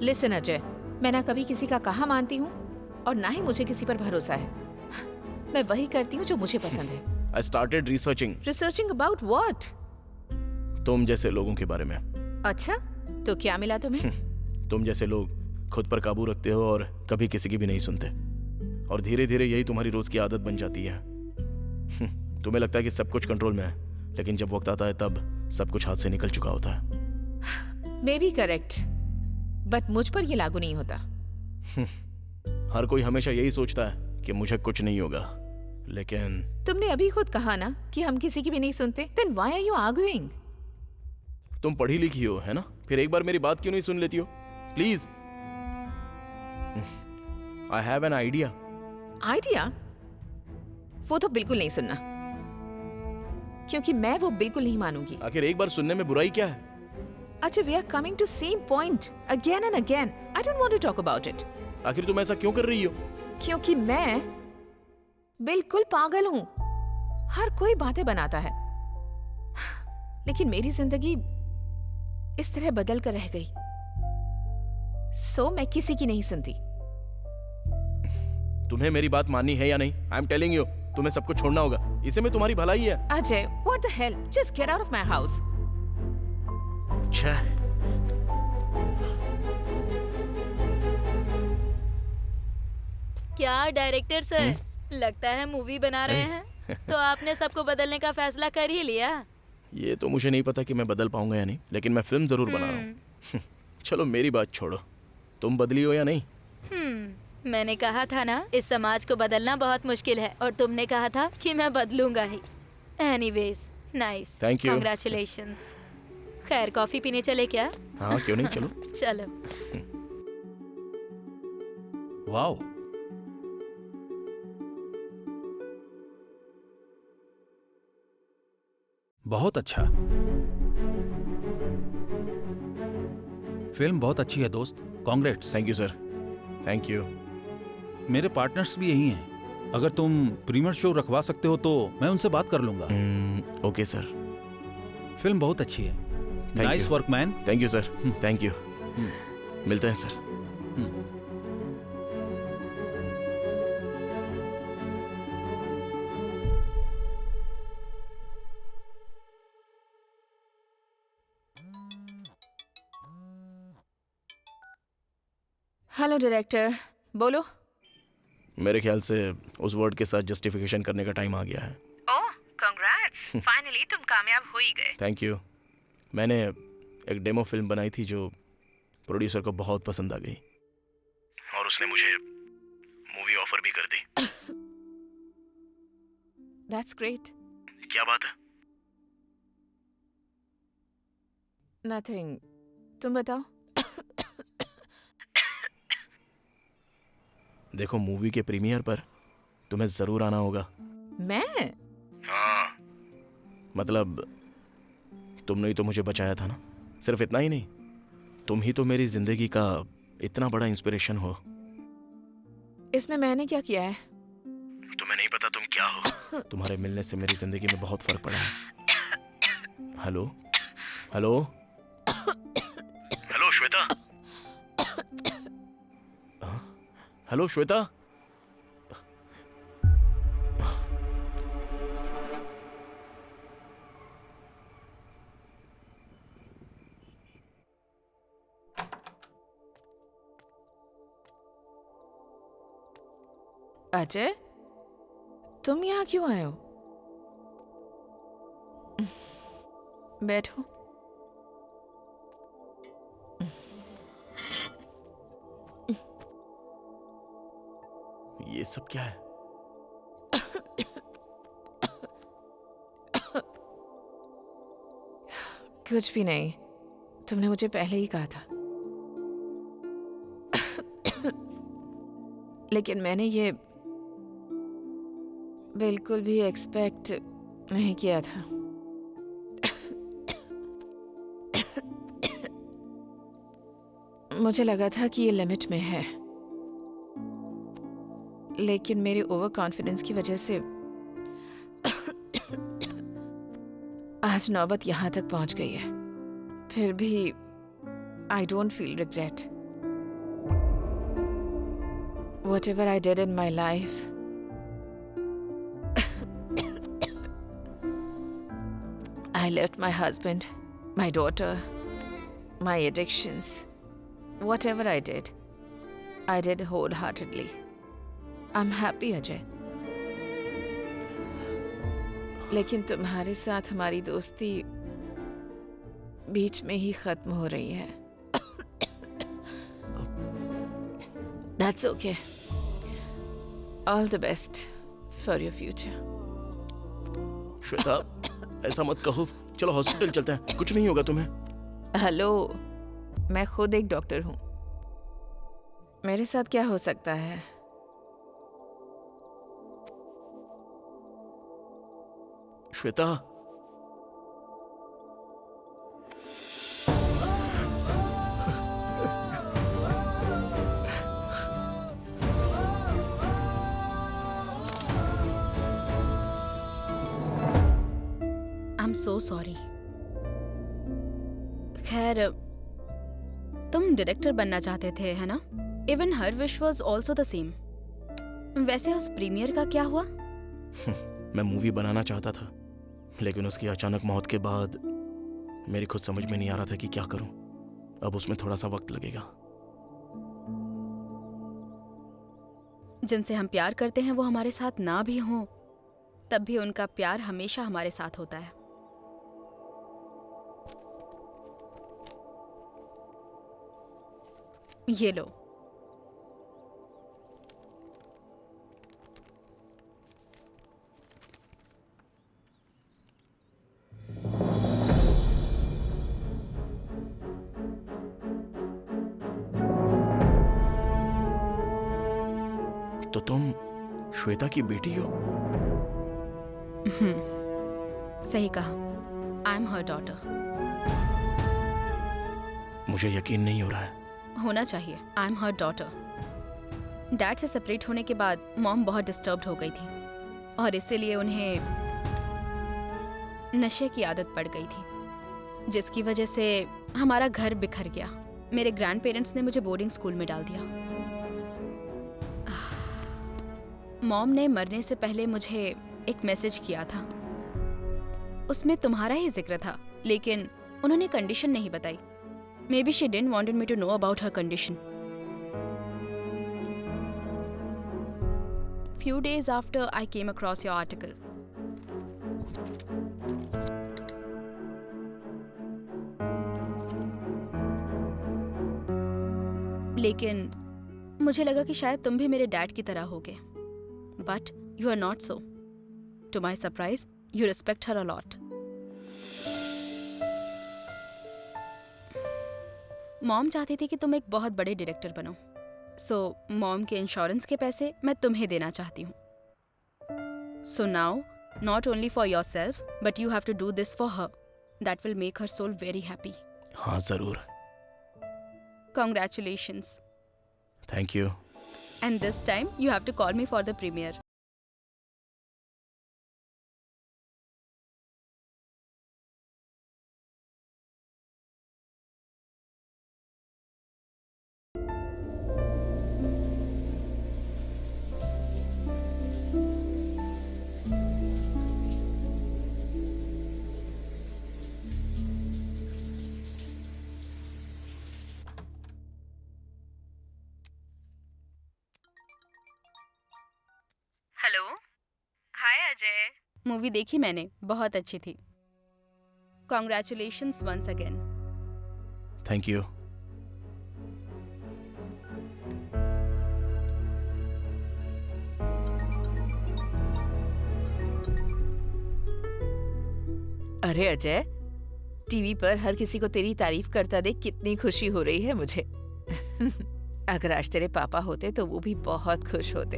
लिसन अजय, मैं ना कभी किसी का कहा मानती हूँ और ना ही मुझे किसी पर भरोसा है। मैं वही करती हूँ जो मुझे पसंद है। I started researching. Researching about what? तुम जैसे लोगों के बारे में। अच्छा, तो क्या मिला तुम्हें? तुम जैसे लोग खुद पर काबू रखते हो और कभी किसी की भी नहीं सुनते, और धीरे धीरे यही तुम्हारी रोज की आदत बन जाती है। तुम्हें लगता है कि सब कुछ कंट्रोल में है, लेकिन जब वक्त आता है तब सब कुछ हाथ से निकल चुका होता है। मे बी करेक्ट, बट मुझ पर ये लागू नहीं होता। हर कोई हमेशा यही सोचता है कि मुझे कुछ नहीं होगा, लेकिन तुमने अभी खुद कहा ना कि हम किसी की भी नहीं सुनते। Then why are you arguing? तुम पढ़ी लिखी हो, है ना? फिर एक बार मेरी बात क्यों नहीं सुन लेती हो? Please. I have an idea. Idea? वो तो बिल्कुल नहीं सुनना, क्योंकि मैं वो बिल्कुल नहीं मानूंगी। आखिर एक बार सुनने में बुराई क्या है? अच्छा, we are coming to same point again and again. I don't want to talk about it. आखिर तुम ऐसा क्यों कर रही हो? क्योंकि मैं बिल्कुल पागल हूँ। हर कोई बातें बनाता है, लेकिन मेरी जिंदगी इस तरह बदल कर रह गई। सो मैं किसी की नहीं सुनती। तुम्हें मेरी बात माननी है या नहीं? आई एम टेलिंग यू, तुम्हें सब कुछ छोड़ना होगा। इसे में तुम्हारी भलाई है। Ajay, what the hell? Just get out of my house. क्या डायरेक्टर सर, लगता है मूवी बना रहे हैं। तो आपने सबको बदलने का फैसला कर ही लिया? ये तो मुझे नहीं पता कि मैं बदल पाऊंगा या नहीं, लेकिन मैं फिल्म जरूर बना रहा हूँ। चलो मेरी बात छोड़ो, तुम बदली हो या नहीं? मैंने कहा था ना, इस समाज को बदलना बहुत मुश्किल है, और तुमने कहा था कि मैं बदलूंगा ही। Anyways, nice, Thank you. Congratulations. खैर, कॉफी पीने चले क्या? हाँ, क्यों नहीं, चलो। चलो। वाओ, बहुत अच्छा। फिल्म बहुत अच्छी है दोस्त, congrats. Thank you sir, thank you. मेरे पार्टनर्स भी यही हैं। अगर तुम प्रीमियर शो रखवा सकते हो तो मैं उनसे बात कर लूंगा। Okay sir. फिल्म बहुत अच्छी है। Nice work man. Thank you sir, thank you. मिलते हैं सर। हेलो डायरेक्टर, बोलो। मेरे ख्याल से उस वर्ड के साथ जस्टिफिकेशन करने का टाइम आ गया है। ओह, congrats! फाइनली तुम कामयाब हो ही गए। Thank you. मैंने एक डेमो फिल्म बनाई थी जो प्रोड्यूसर को बहुत पसंद आ गई, और उसने मुझे मूवी ऑफर भी कर दी। That's great. क्या बात है? नथिंग, तुम बताओ। देखो, मूवी के प्रीमियर पर तुम्हें जरूर आना होगा। मैं? हाँ, मतलब तुमने ही तो मुझे बचाया था ना। सिर्फ इतना ही नहीं, तुम ही तो मेरी जिंदगी का इतना बड़ा इंस्पिरेशन हो। इसमें मैंने क्या किया है? तुम्हें नहीं पता तुम क्या हो। तुम्हारे मिलने से मेरी जिंदगी में बहुत फर्क पड़ा है। Hello hello hello Shweta. Hello Shweta. Ajay, तुम यहाँ क्यों आए हो? बैठो। ये सब क्या है? कुछ भी नहीं, तुमने मुझे पहले ही कहा था। लेकिन मैंने ये बिल्कुल भी एक्सपेक्ट नहीं किया था। मुझे लगा था कि ये लिमिट में है, लेकिन मेरे ओवर कॉन्फिडेंस की वजह से आज नौबत यहाँ तक पहुँच गई है। फिर भी I don't feel regret. Whatever I did in my life, I left my husband, my daughter, my addictions. Whatever I did wholeheartedly. I'm happy, Ajay. लेकिन तुम्हारे साथ हमारी दोस्ती बीच में ही खत्म हो रही है। That's okay. All the best for your future. Shweta, ऐसा मत कहो। चलो हॉस्पिटल चलते हैं, कुछ नहीं होगा तुम्हें। हेलो, मैं खुद एक डॉक्टर हूँ। मेरे साथ क्या हो सकता है? Shweta, I am so sorry. खैर, तुम डायरेक्टर बनना चाहते थे, है ना? Even her wish was also the same. वैसे उस प्रीमियर का क्या हुआ? मैं मूवी बनाना चाहता था, लेकिन उसकी अचानक मौत के बाद मेरी खुद समझ में नहीं आ रहा था कि क्या करूं। अब उसमें थोड़ा सा वक्त लगेगा। जिनसे हम प्यार करते हैं वो हमारे साथ ना भी हों, तब भी उनका प्यार हमेशा हमारे साथ होता है। ये लो। तो तुम श्वेता की बेटी हो? सही कहा। I am her daughter. मुझे यकीन नहीं हो रहा है। होना चाहिए। I am her daughter. Dad से सेपरेट होने के बाद मॉम बहुत डिस्टर्ब्ड हो गई थी और इसीलिए उन्हें नशे की आदत पड़ गई थी, जिसकी वजह से हमारा घर बिखर गया। मेरे ग्रैंड पेरेंट्स ने मुझे बोर्डिंग स्कूल में डाल दिया। मॉम ने मरने से पहले मुझे एक मैसेज किया था। उसमें तुम्हारा ही जिक्र था, लेकिन उन्होंने कंडीशन नहीं बताई। Maybe she didn't wanted me to know about her condition. Few days after, I came across your article. लेकिन मुझे लगा कि शायद तुम भी मेरे डैड की तरह होगे, but you are not so. To my surprise, you respect her a lot. Mom चाहती थी कि तुम एक बहुत बड़े डायरेक्टर बनो, सो मॉम के इंश्योरेंस के पैसे मैं तुम्हें देना चाहती हूँ। So now not only for your self but you have to do this for her. That will make her soul very happy. हाँ जरूर। Congratulations. Thank you. And this time you have to call me for the premiere. Hello, hi Ajay. Movie देखी मैंने, बहुत अच्छी थी। Congratulations once again. Thank you. अरे अजय, टीवी पर हर किसी को तेरी तारीफ करता देख कितनी खुशी हो रही है मुझे। अगर आज तेरे पापा होते तो वो भी बहुत खुश होते।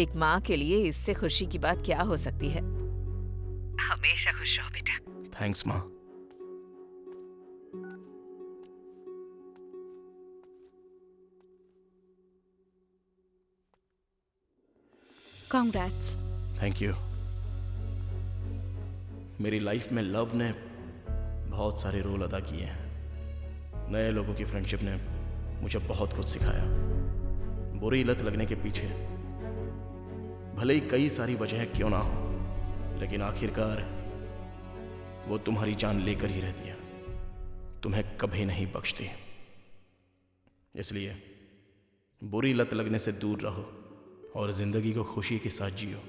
एक माँ के लिए इससे खुशी की बात क्या हो सकती है। हमेशा खुश रहो बेटा। थैंक्स माँ। Congrats. Thank you. मेरी लाइफ में लव ने बहुत सारे रोल अदा किए हैं। नए लोगों की फ्रेंडशिप ने मुझे बहुत कुछ सिखाया। बुरी लत लगने के पीछे भले ही कई सारी वजह क्यों ना हो, लेकिन आखिरकार वो तुम्हारी जान लेकर ही रहती है, तुम्हें कभी नहीं बख्शती। इसलिए बुरी लत लगने से दूर रहो और जिंदगी को खुशी के साथ जियो।